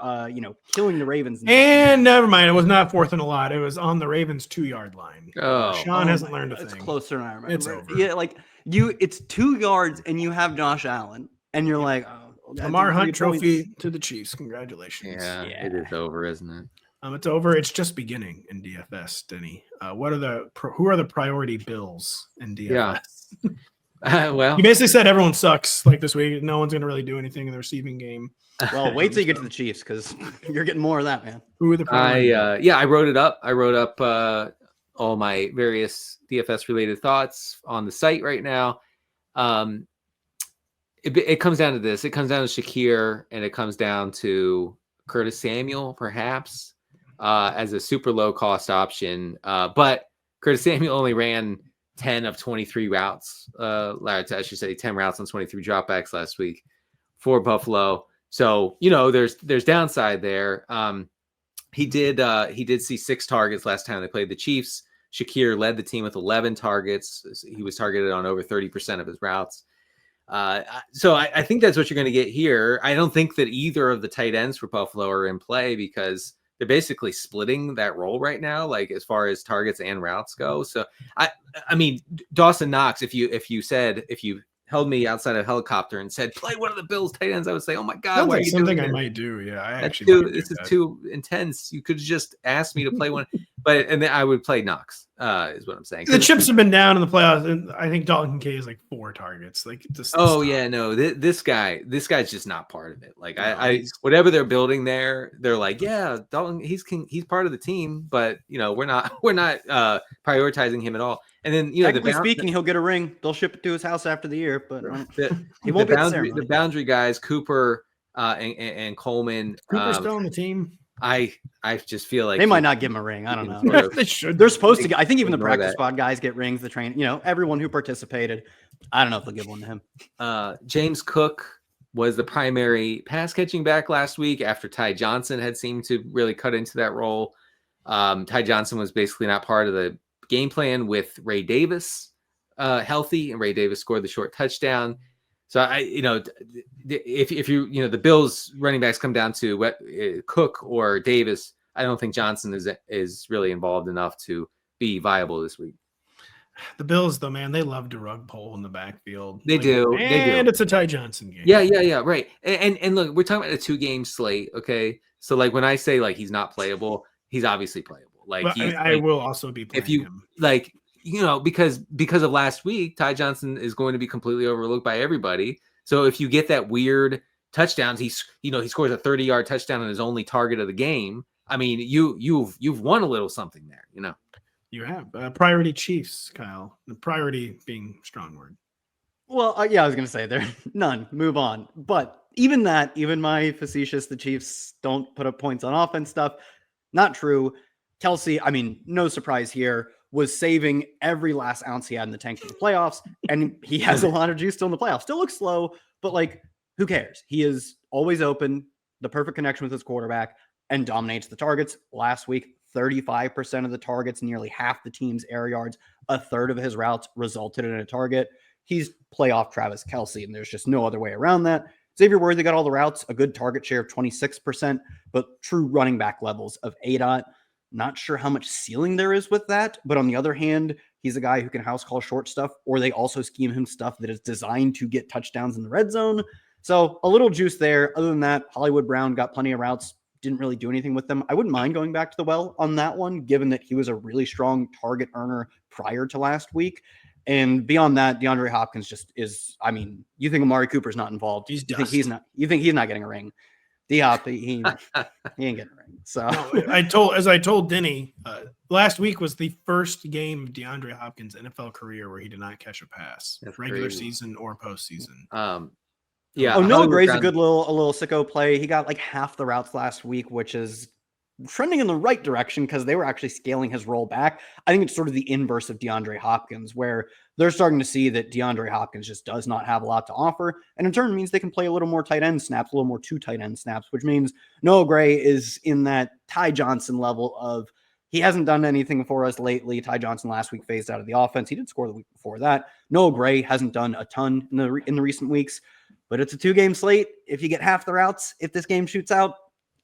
killing the Ravens. And never mind, it was not 4th and a lot. It was on the Ravens 2-yard line. Sean hasn't learned a thing. It's closer than I remember. It's over. Yeah, it's 2 yards and you have Josh Allen, and you're like, Lamar Hunt trophy to the Chiefs. Congratulations. Yeah, it is over, isn't it? It's over. It's just beginning in DFS, Denny. Who are the priority bills in DFS? Yeah. Well, you basically said everyone sucks like this week. No one's going to really do anything in the receiving game. Well, wait till you get to the Chiefs because you're getting more of that, man. Who are the priority? I wrote it up. I wrote up all my various DFS related thoughts on the site right now. It comes down to this. It comes down to Shakir, and it comes down to Curtis Samuel, perhaps, as a super low cost option. But Curtis Samuel only ran 10 of 23 routes. I should say 10 routes on 23 dropbacks last week for Buffalo. So, there's downside there. He did see 6 targets last time they played the Chiefs. Shakir led the team with 11 targets. He was targeted on over 30% of his routes. So I think that's what you're going to get here. I don't think that either of the tight ends for Buffalo are in play because they're basically splitting that role right now, like as far as targets and routes go. So I mean, Dawson Knox, if you held me outside of a helicopter and said, play one of the Bills tight ends, I would say, oh my God, Sounds what like are you something doing I here? might do. Yeah, This is too intense. You could just ask me to play one, and then I would play Knox, is what I'm saying. The chips have been down in the playoffs, and I think Dalton Kincaid is like 4 targets. Like, just this guy's just not part of it. Like whatever they're building there, they're like, yeah, Dalton, he's part of the team, but we're not prioritizing him at all. And then technically speaking, he'll get a ring. They'll ship it to his house after the year, but he won't be the boundary guys, Cooper and Coleman. Cooper's still on the team. I just feel like they might not give him a ring. I don't know. They should. They're supposed to get. I think even the practice squad guys get rings. The train, everyone who participated. I don't know if they'll give one to him. James Cook was the primary pass catching back last week after Ty Johnson had seemed to really cut into that role. Ty Johnson was basically not part of the game plan with Ray Davis healthy, and Ray Davis scored the short touchdown. So if you the Bills running backs come down to Cook or Davis, I don't think Johnson is really involved enough to be viable this week. The Bills, though, man, they love to rug pull in the backfield. They do. And it's a Ty Johnson game. Yeah, right. And look, we're talking about a 2-game slate, okay? So like when I say like he's not playable, he's obviously playable. Like I will also be playing him. Like because of last week, Ty Johnson is going to be completely overlooked by everybody. So if you get that weird touchdowns, he scores a 30-yard touchdown on his only target of the game. I mean, you've won a little something there, You have priority Chiefs, Kyle. The priority being strong word. Well, I was going to say there none. Move on. But even my facetious, the Chiefs don't put up points on offense stuff. Not true. Kelsey, I mean, no surprise here, was saving every last ounce he had in the tank for the playoffs, and he has a lot of juice still in the playoffs. Still looks slow, but who cares? He is always open, the perfect connection with his quarterback, and dominates the targets. Last week, 35% of the targets, nearly half the team's air yards, a third of his routes resulted in a target. He's playoff Travis Kelsey, and there's just no other way around that. Xavier Worthy got all the routes, a good target share of 26%, but true running back levels of ADOT. Not sure how much ceiling there is with that, but on the other hand, he's a guy who can house call short stuff, or they also scheme him stuff that is designed to get touchdowns in the red zone. So a little juice there. Other than that, Hollywood Brown got plenty of routes, didn't really do anything with them. I wouldn't mind going back to the well on that one, given that he was a really strong target earner prior to last week. And beyond that, DeAndre Hopkins just is, I mean, you think Amari Cooper's not involved. You think he's not getting a ring. D-Hop, he ain't getting a ring. So no, I told Denny, last week was the first game of DeAndre Hopkins' NFL career where he did not catch a pass, regular season or postseason. Yeah. Oh, Noah Gray's a good little sicko play. He got like half the routes last week, which is trending in the right direction because they were actually scaling his role back. I think it's sort of the inverse of DeAndre Hopkins, where they're starting to see that DeAndre Hopkins just does not have a lot to offer. And in turn means they can play a little more tight end snaps, a little more 2 tight end snaps, which means Noah Gray is in that Ty Johnson level of He hasn't done anything for us lately. Ty Johnson last week phased out of the offense. He did score the week before that. Noah Gray hasn't done a ton in the recent weeks, but it's a 2-game slate. If you get half the routes, if this game shoots out,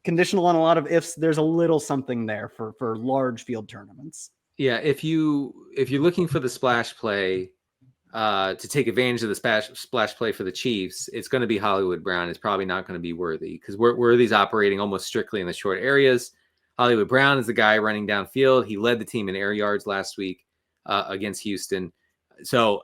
conditional on a lot of ifs, there's a little something there for large field tournaments. Yeah, if you're looking for the splash play to take advantage of the splash play for the Chiefs, it's going to be Hollywood Brown. It's probably not going to be Worthy because Worthy's operating almost strictly in the short areas. Hollywood Brown is the guy running downfield. He led the team in air yards last week against Houston. So,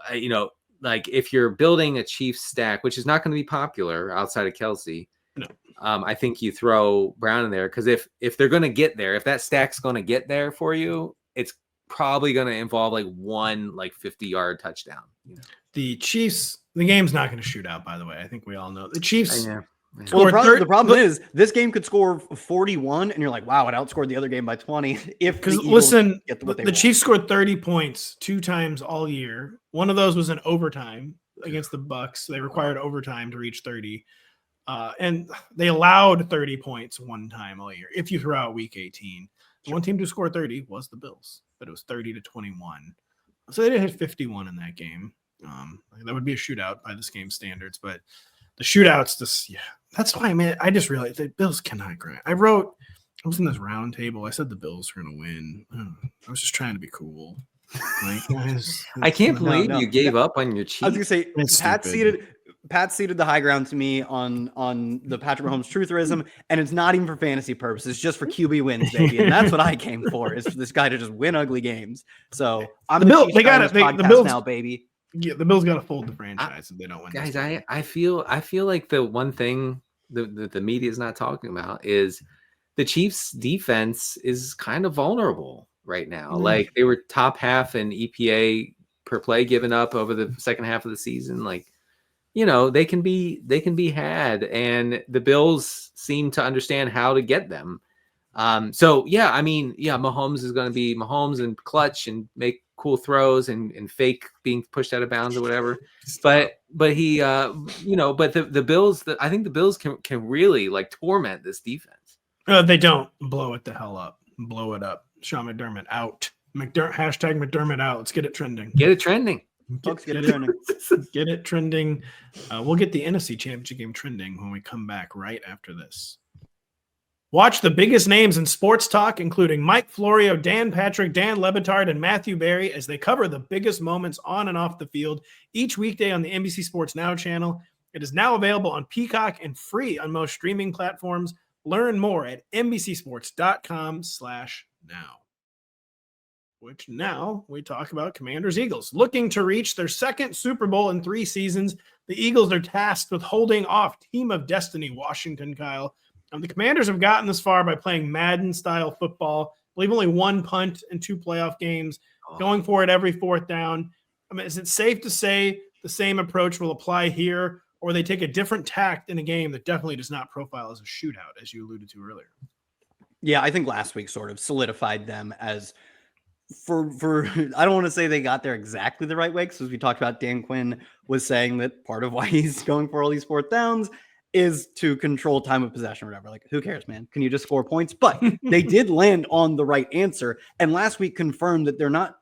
like if you're building a Chiefs stack, which is not going to be popular outside of Kelsey, no. I think you throw Brown in there because if they're going to get there, if that stack's going to get there for you, it's probably going to involve like one 50-yard touchdown. The Chiefs, the game's not going to shoot out, by the way. I think we all know. The Chiefs. Well, the problem is this game could score 41, and you're like, wow, it outscored the other game by 20. Because listen, the Chiefs scored 30 points 2 times all year. One of those was in overtime against the Bucks. They required overtime to reach 30. And they allowed 30 points one time all year. If you throw out week 18, the one team to score 30 was the Bills, but it was 30-21. So they did hit 51 in that game. That would be a shootout by this game standards, but the shootouts, that's why, man, I just realized the Bills cannot grind. I was in this round table. I said the Bills were going to win. I was just trying to be cool. Guys, I can't believe you gave up on your Chiefs. I was going to say, Pat ceded the high ground to me on the Patrick Mahomes trutherism, and it's not even for fantasy purposes. It's just for QB wins, baby. And that's what I came for, is for this guy to just win ugly games. So I'm the Bills. They got it. The Bills now, baby. Yeah, the Bills got to fold the franchise if they don't win. Guys, I feel like the one thing the media is not talking about is the Chiefs' defense is kind of vulnerable right now. Mm-hmm. Like they were top half in EPA per play given up over the second half of the season. Like, they can be had, and the Bills seem to understand how to get them. Mahomes is going to be Mahomes and clutch and make cool throws and fake being pushed out of bounds or whatever. But he, the Bills, I think the Bills can really torment this defense. They don't blow it the hell up, blow it up. Sean McDermott out. Hashtag McDermott out. Let's get it trending. Get it trending. Folks, get it trending. Get it trending. We'll get the NFC Championship game trending when we come back right after this. Watch the biggest names in sports talk, including Mike Florio, Dan Patrick, Dan Lebitard, and Matthew Berry, as they cover the biggest moments on and off the field each weekday on the NBC Sports Now channel. It is now available on Peacock and free on most streaming platforms. Learn more at NBCSports.com/now. Which now we talk about Commanders Eagles. Looking to reach their second Super Bowl in 3 seasons, the Eagles are tasked with holding off Team of Destiny Washington, Kyle. The Commanders have gotten this far by playing Madden-style football. I believe only 1 punt in 2 playoff games, going for it every 4th down. I mean, is it safe to say the same approach will apply here, or they take a different tact in a game that definitely does not profile as a shootout, as you alluded to earlier? Yeah, I think last week sort of solidified them as for I don't want to say they got there exactly the right way, because as we talked about, Dan Quinn was saying that part of why he's going for all these 4th downs is to control time of possession or whatever. Like, who cares, man? Can you just score points? But they did land on the right answer. And last week confirmed that they're not,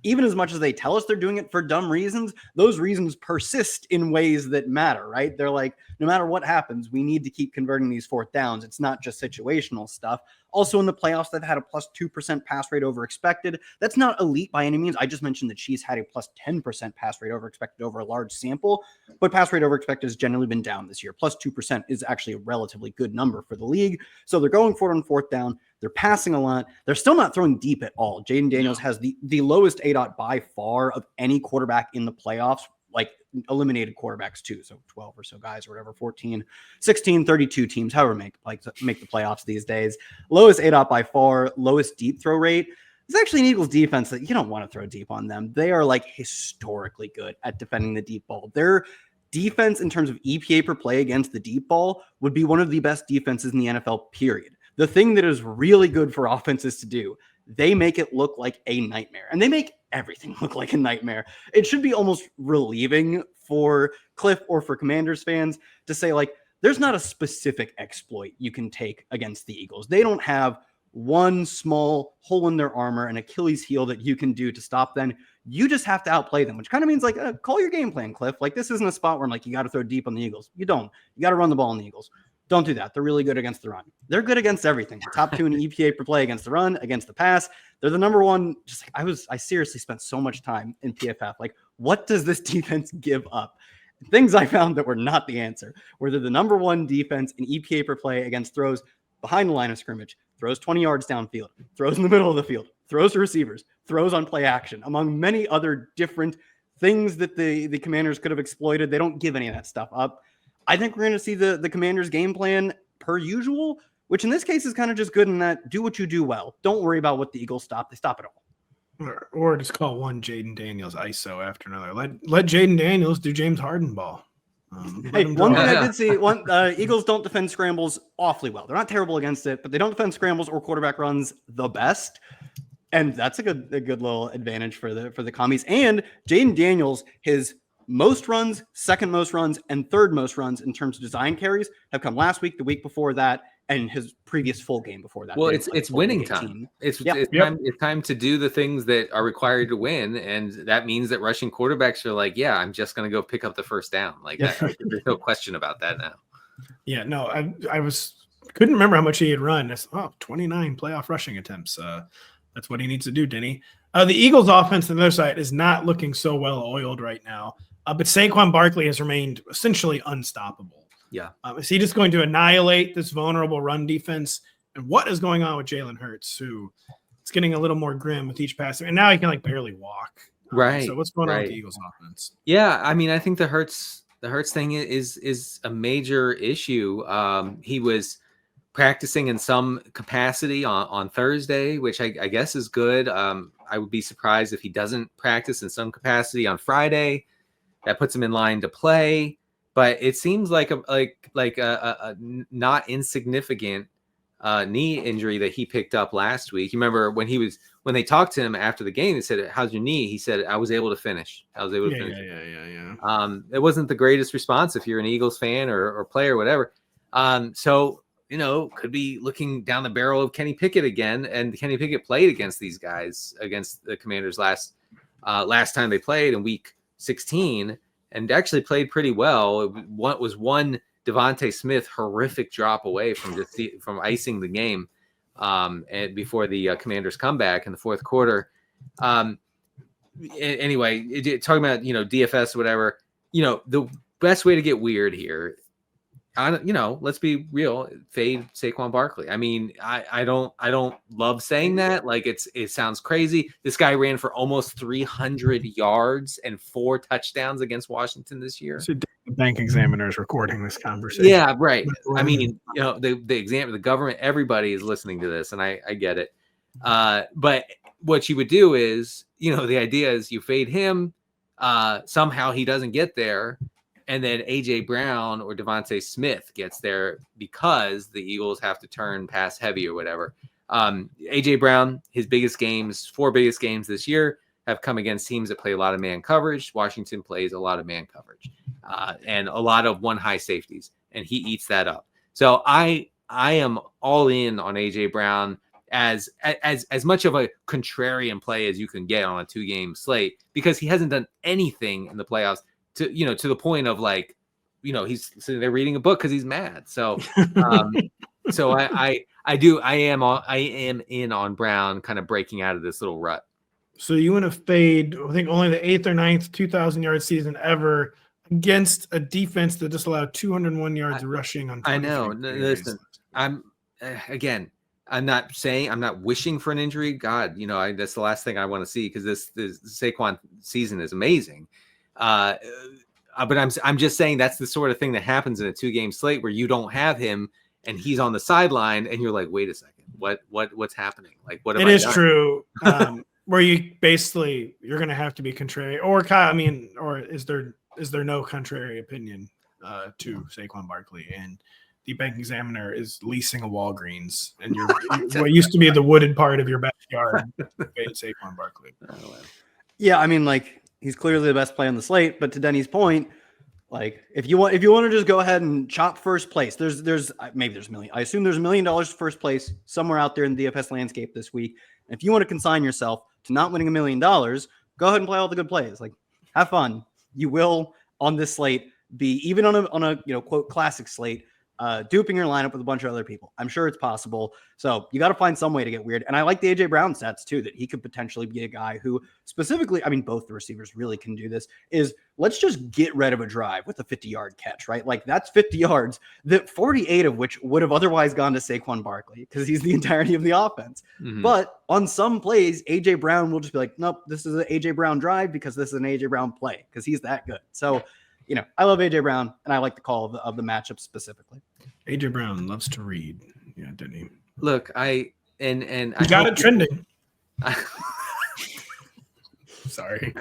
even as much as they tell us they're doing it for dumb reasons, those reasons persist in ways that matter, right? They're like, no matter what happens, we need to keep converting these 4th downs. It's not just situational stuff. Also in the playoffs, they've had a plus 2% pass rate over expected. That's not elite by any means. I just mentioned the Chiefs had a plus 10% pass rate over expected over a large sample, but pass rate over expected has generally been down this year. Plus 2% is actually a relatively good number for the league. So they're going for it on 4th down. They're passing a lot. They're still not throwing deep at all. Jaden Daniels has the lowest ADOT by far of any quarterback in the playoffs, like eliminated quarterbacks too. So 12 or so guys or whatever, 14, 16, 32 teams, however make the playoffs these days. Lowest ADOT by far, lowest deep throw rate. It's actually an Eagles defense that you don't want to throw deep on them. They are historically good at defending the deep ball. Their defense in terms of EPA per play against the deep ball would be one of the best defenses in the NFL, period. The thing that is really good for offenses to do, they make it look like a nightmare, and they make everything look like a nightmare. It should be almost relieving for Cliff or for Commanders fans to say, there's not a specific exploit you can take against the Eagles. They don't have one small hole in their armor, an Achilles heel that you can do to stop them. You just have to outplay them, which kind of means like call your game plan, Cliff. Like this isn't a spot where I'm like, you got to throw deep on the Eagles. You don't. You got to run the ball on the Eagles. Don't do that. They're really good against the run. They're good against everything. Top 2 in EPA per play against the run, against the pass. They're the number one. Just like I seriously spent so much time in PFF. Like, what does this defense give up? Things I found that were not the answer. Where they're the number 1 defense in EPA per play against throws behind the line of scrimmage, throws 20 yards downfield, throws in the middle of the field, throws to receivers, throws on play action, among many other different things that the Commanders could have exploited. They don't give any of that stuff up. I think we're going to see the Commanders game plan per usual, which in this case is kind of just good in that do what you do well. Don't worry about what the Eagles stop. They stop it all. Or just call one Jaden Daniels ISO after another. Let Jaden Daniels do James Harden ball. Hey, one thing I did see, Eagles don't defend scrambles awfully well. They're not terrible against it, but they don't defend scrambles or quarterback runs the best. And that's a good little advantage for the commies. And Jaden Daniels, his most runs, second most runs, and third most runs in terms of design carries have come last week, the week before that, and his previous full game before that. Well, it's winning time. It's time to do the things that are required to win, and that means that rushing quarterbacks are like, yeah, I'm just going to go pick up the first down. Like there's no question about that now. Yeah, no, I couldn't remember how much he had run. 29 playoff rushing attempts. That's what he needs to do, Denny. The Eagles' offense on the other side is not looking so well oiled right now, but Saquon Barkley has remained essentially unstoppable. Yeah. Is he just going to annihilate this vulnerable run defense? And what is going on with Jalen Hurts, who it's getting a little more grim with each pass? And now he can like barely walk. Right. So what's going on with the Eagles offense? Yeah. I mean, I think the Hurts thing is a major issue. He was practicing in some capacity on Thursday, which I guess is good. I would be surprised if he doesn't practice in some capacity on Friday. That puts him in line to play. But it seems like a not insignificant knee injury that he picked up last week. You remember when they talked to him after the game, they said, "How's your knee?" He said, "I was able to finish. I was able to finish." Yeah. It wasn't the greatest response if you're an Eagles fan or player or whatever. So could be looking down the barrel of Kenny Pickett again. And Kenny Pickett played against these guys, against the Commanders last time they played in Week 16. And actually played pretty well. What was one Devontae Smith horrific drop away from icing the game, and before the Commanders' comeback in the fourth quarter. Anyway, talking about DFS or whatever. The best way to get weird here. Let's be real. Fade Saquon Barkley. I mean, I don't love saying that. Like it sounds crazy. This guy ran for almost 300 yards and 4 touchdowns against Washington this year. So the bank examiner is recording this conversation. Yeah, right. I mean, the government, everybody is listening to this, and I get it. But what you would do is, the idea is you fade him. Somehow he doesn't get there. And then A.J. Brown or Devontae Smith gets there because the Eagles have to turn pass heavy or whatever. A.J. Brown, his 4 biggest games this year have come against teams that play a lot of man coverage. Washington plays a lot of man coverage and a lot of one high safeties, and he eats that up. So I am all in on A.J. Brown as much of a contrarian play as you can get on a 2-game slate because he hasn't done anything in the playoffs to the point of he's sitting there reading a book because he's mad. So I am in on Brown kind of breaking out of this little rut. So you want to fade, I think only the 8th or 9th 2,000-yard season ever against a defense that just allowed 201 yards rushing on. I know. Listen, I'm not wishing for an injury. God, that's the last thing I want to see because this Saquon season is amazing. But I'm just saying that's the sort of thing that happens in a 2-game slate where you don't have him and he's on the sideline and you're like, wait a second, what's happening? Like, what? It is true. Where you're going to have to be contrary, or is there no contrary opinion to Saquon Barkley? And the bank examiner is leasing a Walgreens, and you're what used to be the wooded part of your backyard. Saquon Barkley. Yeah, I mean, he's clearly the best play on the slate, but to Denny's point, Like if you want to just go ahead and chop first place, there's maybe there's $1 million. I assume there's $1 million first place somewhere out there in the DFS landscape this week. And if you want to consign yourself to not winning $1 million, go ahead and play all the good plays. Like have fun. You will on this slate be even on a quote classic slate, duping your lineup with a bunch of other people. I'm sure it's possible. So you got to find some way to get weird. And I like the AJ Brown stats too, that he could potentially be a guy who specifically, I mean, both the receivers really can do this, is let's just get rid of a drive with a 50-yard catch, right? Like that's 50 yards, that 48 of which would have otherwise gone to Saquon Barkley because he's the entirety of the offense. Mm-hmm. But on some plays, AJ Brown will just be like, nope, this is an AJ Brown drive because this is an AJ Brown play because he's that good. So I love AJ Brown, and I like the call of the matchup specifically. AJ Brown loves to read. Yeah, Denny. Look, I got it trending. Sorry.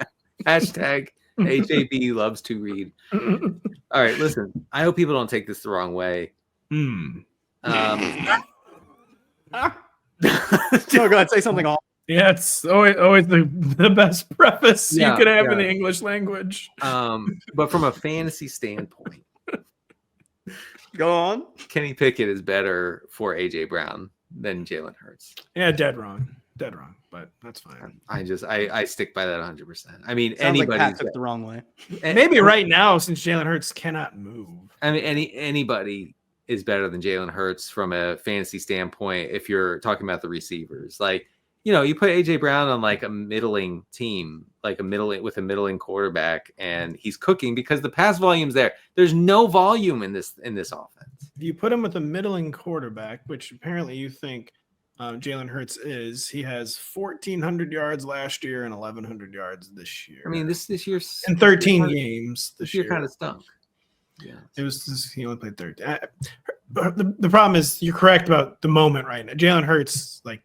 Hashtag AJB loves to read. All right, listen. I hope people don't take this the wrong way. Oh, go ahead, say something awful. Yeah, it's always the best preface you could have in the English language. But from a fantasy standpoint, go on. Kenny Pickett is better for AJ Brown than Jalen Hurts. Yeah, dead wrong, but that's fine. I stick by that 100%. I mean, sounds anybody like Pat took the wrong way. Maybe right now, since Jalen Hurts cannot move. I mean, anybody is better than Jalen Hurts from a fantasy standpoint if you're talking about the receivers. Like, you put AJ Brown on like a middling team, like with a middling quarterback, and he's cooking because the pass volume's there. There's no volume in this offense. If you put him with a middling quarterback, which apparently you think Jalen Hurts is, he has 1,400 yards last year and 1,100 yards this year. I mean, this year's in 13 games. This year kind of stunk. Yeah, he only played 13. The problem is you're correct about the moment right now. Jalen Hurts, like,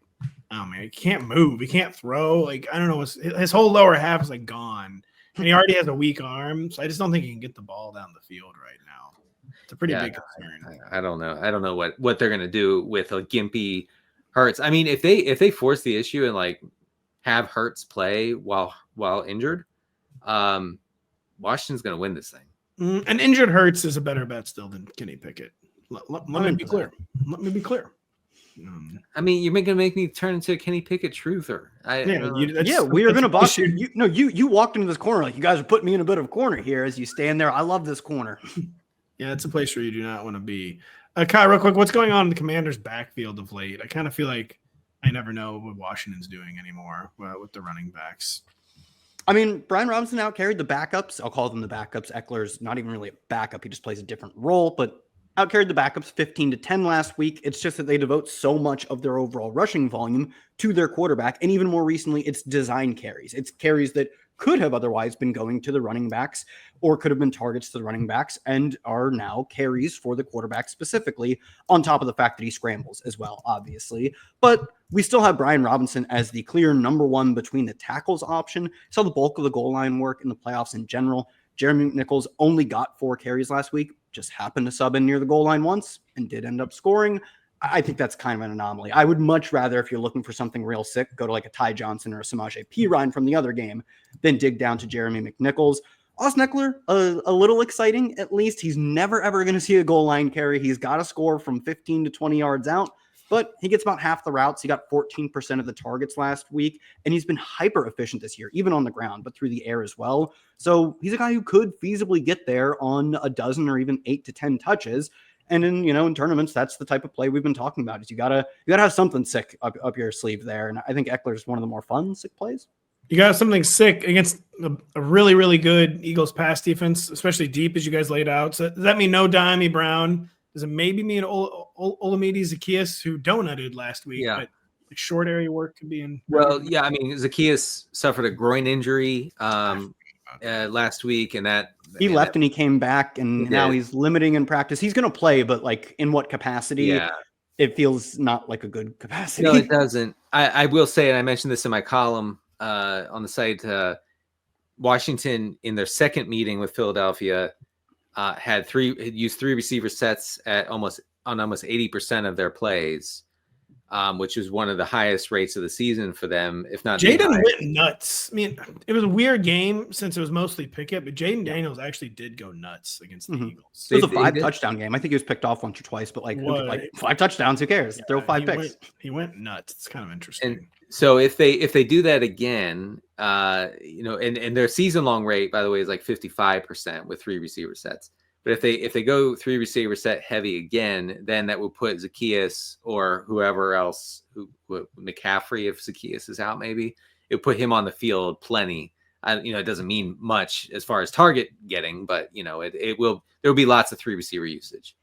oh man, he can't move, he can't throw. Like, I don't know, his whole lower half is like gone, and he already has a weak arm. So I just don't think he can get the ball down the field right now. It's a pretty big concern. I don't know. I don't know what they're gonna do with a gimpy Hurts. I mean, if they force the issue and like have Hurts play while injured, Washington's gonna win this thing. An injured Hurts is a better bet still than Kenny Pickett. Let me be clear. Let me be clear. I mean, you're going to make me turn into a Kenny Pickett truther. We are going to box you. You walked into this corner like you guys are putting me in a bit of a corner here as you stand there. I love this corner. Yeah, it's a place where you do not want to be. Kyle, real quick, what's going on in the Commanders' backfield of late? I kind of feel like I never know what Washington's doing anymore with the running backs. I mean, Brian Robinson out-carried the backups. I'll call them the backups. Eckler's not even really a backup. He just plays a different role, but out-carried the backups 15-10 last week. It's just that they devote so much of their overall rushing volume to their quarterback. And even more recently, it's design carries. It's carries that could have otherwise been going to the running backs or could have been targets to the running backs and are now carries for the quarterback specifically, on top of the fact that he scrambles as well, obviously. But we still have Brian Robinson as the clear number one between the tackles option. Saw the bulk of the goal line work in the playoffs in general. Jeremy McNichols only got 4 carries last week, just happened to sub in near the goal line once and did end up scoring. I think that's kind of an anomaly. I would much rather, if you're looking for something real sick, go to like a Ty Johnson or a Samaje Perine from the other game than dig down to Jeremy McNichols. Austin Eckler, a little exciting, at least. He's never, ever going to see a goal line carry. He's got to score from 15 to 20 yards out, but he gets about half the routes. He got 14% of the targets last week, and he's been hyper efficient this year, even on the ground, but through the air as well. So he's a guy who could feasibly get there on a dozen or even 8 to 10 touches. And in tournaments, that's the type of play we've been talking about. Is you gotta have something sick up your sleeve there. And I think Eckler's one of the more fun sick plays. You got something sick against a really, really good Eagles pass defense, especially deep as you guys laid out. So does that mean no Diami Brown? Does it maybe mean Olamide Zaccheaus, who donutted last week? Yeah. But short area work could be in. Well, yeah. I mean, Zaccheaus suffered a groin injury last week, and that he left and he came back, and now he's limiting in practice. He's going to play, but like in what capacity? Yeah. It feels not like a good capacity. No, it doesn't. I will say, and I mentioned this in my column on the site, Washington in their second meeting with Philadelphia had used 3 receiver sets on almost 80% of their plays. which is one of the highest rates of the season for them, if not. Jaden went nuts. I mean, it was a weird game since it was mostly Pickett, but Jaden Daniels actually did go nuts against the Eagles. It was a 5-touchdown game. I think he was picked off once or twice, but like 5 touchdowns, who cares? Yeah, throw 5 picks. He went nuts. It's kind of interesting. And so if they do that again, and their season long rate, by the way, is like 55% with 3 receiver sets. But if they go 3 receiver set heavy again, then that would put Zacchaeus or whoever else, McCaffrey, if Zacchaeus is out, maybe it would put him on the field plenty. It doesn't mean much as far as target getting, but there will be lots of 3 receiver usage.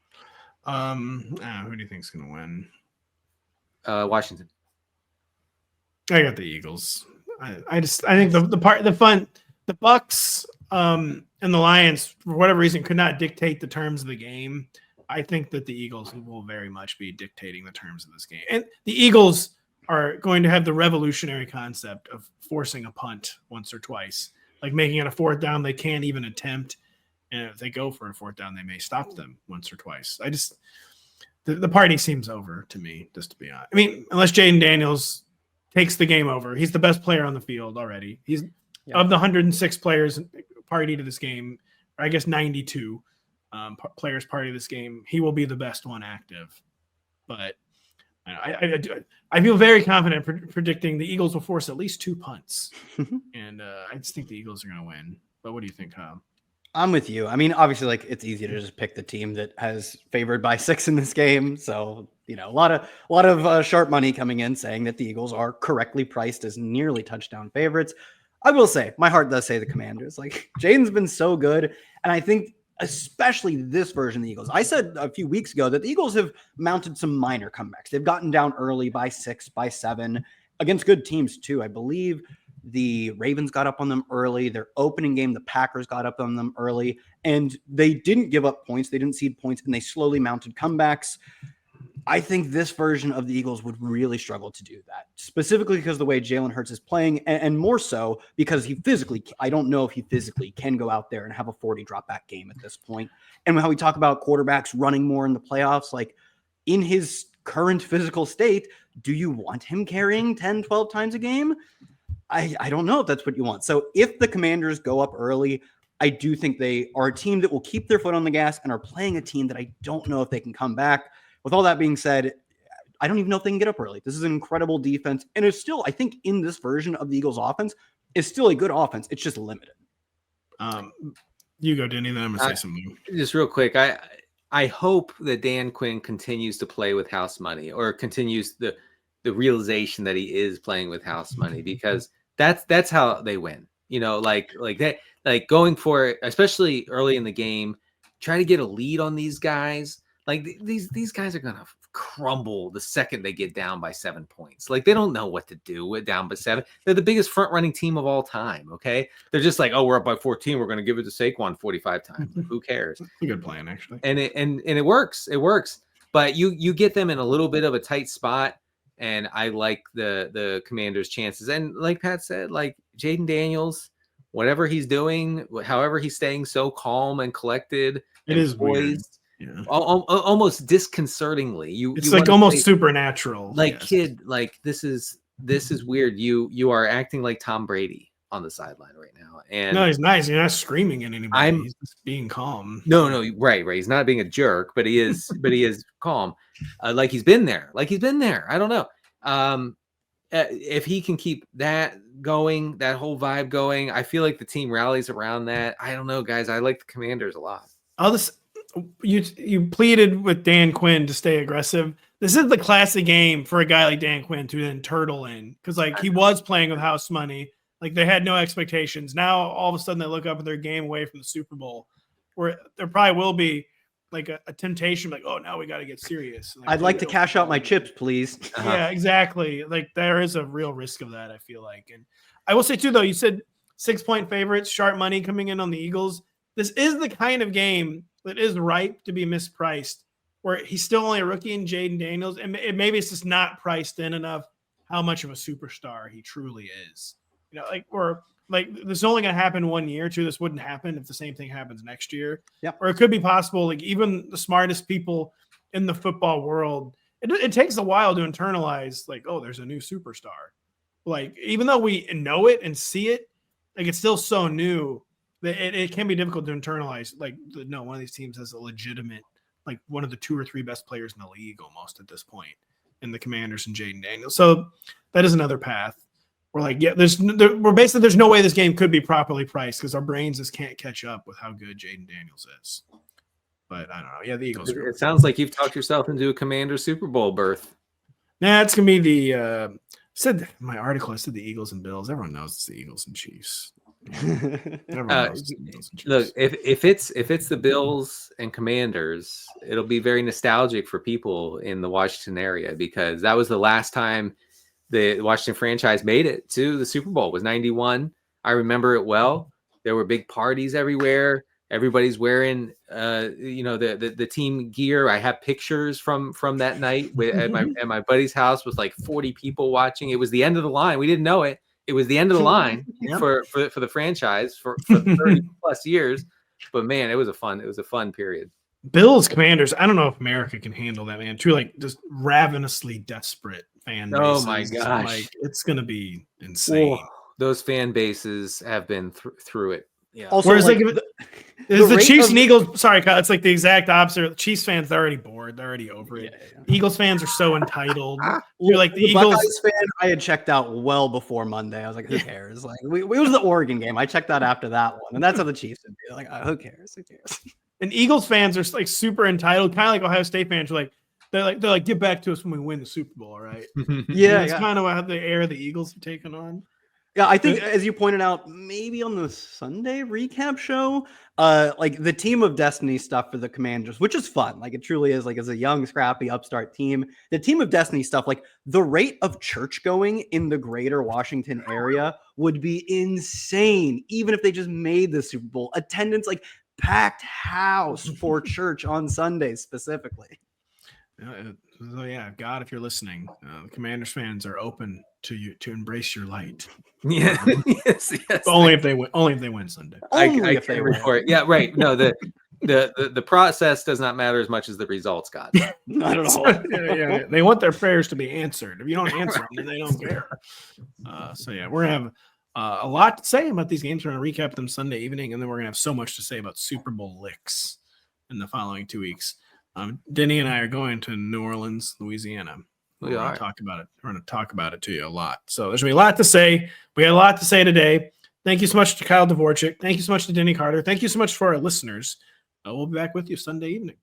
Who do you think is going to win? Washington. I got the Eagles. I think the Bucks and the Lions, for whatever reason, could not dictate the terms of the game. I think that the Eagles will very much be dictating the terms of this game. And the Eagles are going to have the revolutionary concept of forcing a punt once or twice, like making it a 4th down they can't even attempt. And if they go for a 4th down, they may stop them once or twice. The party seems over to me, just to be honest. I mean, unless Jaden Daniels takes the game over. He's the best player on the field already. He's of the 106 players party to this game, or I guess 92 players party to this game. He will be the best one active. But I feel very confident predicting the Eagles will force at least 2 punts. And I just think the Eagles are going to win. But what do you think, Kyle? I'm with you. I mean, obviously, it's easy to just pick the team that has favored by 6 in this game. So, a lot of sharp money coming in saying that the Eagles are correctly priced as nearly touchdown favorites. I will say, my heart does say the Commanders. Like, Jaden's been so good, and I think especially this version of the Eagles. I said a few weeks ago that the Eagles have mounted some minor comebacks. They've gotten down early by 6, by 7 against good teams too. I believe the Ravens got up on them early. Their opening game, the Packers got up on them early, and they didn't give up points. They didn't cede points, and they slowly mounted comebacks. I think this version of the Eagles would really struggle to do that, specifically because of the way Jalen Hurts is playing, and more so because I don't know if he physically can go out there and have a 40 drop back game at this point. And how we talk about quarterbacks running more in the playoffs, like in his current physical state, do you want him carrying 10, 12 times a game? I don't know if that's what you want. So if the Commanders go up early, I do think they are a team that will keep their foot on the gas and are playing a team that I don't know if they can come back. With all that being said, I don't even know if they can get up early. This is an incredible defense. And it's still, I think, in this version of the Eagles offense, is still a good offense. It's just limited. You go, Denny, then I'm going to say something. Just real quick, I hope that Dan Quinn continues to play with house money, or continues the realization that he is playing with house money, because that's how they win. Like going for it, especially early in the game, try to get a lead on these guys. Like these guys are gonna crumble the second they get down by 7 points. Like, they don't know what to do with down by 7. They're the biggest front running team of all time. Okay, they're just like, oh, we're up by 14. We're gonna give it to Saquon 45 times. Like, who cares? That's a good plan, actually. And it works. It works. But you get them in a little bit of a tight spot, and I like the Commanders' chances. And like Pat said, like Jaden Daniels, whatever he's doing, however he's staying so calm and collected, it is poised. Yeah. Almost disconcertingly, it's like almost supernatural. Like, yes. Kid, like this is weird. You are acting like Tom Brady on the sideline right now. And no, he's nice. He's not screaming at anybody. He's just being calm. No, right. He's not being a jerk, but he is. But he is calm. Like he's been there. I don't know. If he can keep that going, that whole vibe going, I feel like the team rallies around that. I don't know, guys. I like the Commanders a lot. You pleaded with Dan Quinn to stay aggressive. This is the classic game for a guy like Dan Quinn to then turtle in, because like he was playing with house money. Like, they had no expectations. Now all of a sudden they look up at their game away from the Super Bowl, where there probably will be like a temptation, like, oh, now we got to get serious. Like, I'd like to cash out my chips, please. Yeah, exactly. Like, there is a real risk of that, I feel like. And I will say too, though, you said 6-point favorites, sharp money coming in on the Eagles. This is the kind of game that is ripe to be mispriced, where he's still only a rookie in Jaden Daniels, and maybe it's just not priced in enough how much of a superstar he truly is. This is only going to happen 1 year too. This wouldn't happen if the same thing happens next year. Yep. Or it could be possible, like even the smartest people in the football world it takes a while to internalize, like, oh, there's a new superstar. Like, even though we know it and see it, like, it's still so new that it can be difficult to internalize. Like, no, one of these teams has a legitimate, like, one of the 2 or 3 best players in the league almost at this point, in the Commanders and Jaden Daniels. So that is another path. We're like, yeah, there's no way this game could be properly priced because our brains just can't catch up with how good Jaden Daniels is. But I don't know. Yeah, the Eagles. It sounds like you've talked yourself into a Commander Super Bowl berth. Nah, it's gonna be the. Said in my article, I said the Eagles and Bills. Everyone knows it's the Eagles and Chiefs. Everyone knows it's the Eagles and Chiefs. Look, if it's the Bills and Commanders, it'll be very nostalgic for people in the Washington area because that was the last time the Washington franchise made it to the Super Bowl. It was 91. I remember it well. There were big parties everywhere. Everybody's wearing, the team gear. I have pictures from that night at my buddy's house with like 40 people watching. It was the end of the line. We didn't know it. It was the end of the line for the franchise for 30 plus years. But man, it was a fun period. Bills, Commanders. I don't know if America can handle that, man. True, like just ravenously desperate fan bases. Oh my gosh, like it's gonna be insane. Whoa. Those fan bases have been through it. Yeah. Also, whereas like, the Chiefs and Eagles. Sorry, Kyle, it's like the exact opposite. The Chiefs fans, they're already bored. They're already over it. Yeah. Eagles fans are so entitled. You're like the Buckeyes Eagles fan. I had checked out well before Monday. I was like, who cares? Like, it was the Oregon game. I checked out after that one, and that's how the Chiefs would be like, who cares? Who cares? And Eagles fans are like super entitled, kind of like Ohio State fans. Are they're like, get back to us when we win the Super Bowl, all right? Yeah, That's kind of how the air the Eagles have taken on. Yeah, I think as you pointed out, maybe on the Sunday recap show, like the team of destiny stuff for the Commanders, which is fun. Like it truly is, like as a young, scrappy, upstart team. The team of destiny stuff, like the rate of church going in the greater Washington area would be insane, even if they just made the Super Bowl. Attendance, like packed house for church on Sundays specifically. So yeah, God, if you're listening, the Commanders fans are open to you to embrace your light. Yeah, yes. Only if they win Sunday. Only I if they win. report. Yeah, right. No, the process does not matter as much as the results, God. Not at all. yeah. They want their prayers to be answered. If you don't answer them, then they don't care. So yeah, we're gonna have a lot to say about these games. We're gonna recap them Sunday evening, and then we're gonna have so much to say about Super Bowl licks in the following 2 weeks. Denny and I are going to New Orleans, Louisiana. We're going to talk about it. We're going to talk about it to you a lot. So there's going to be a lot to say. We had a lot to say today. Thank you so much to Kyle Dvorchak. Thank you so much to Denny Carter. Thank you so much for our listeners. We'll be back with you Sunday evening.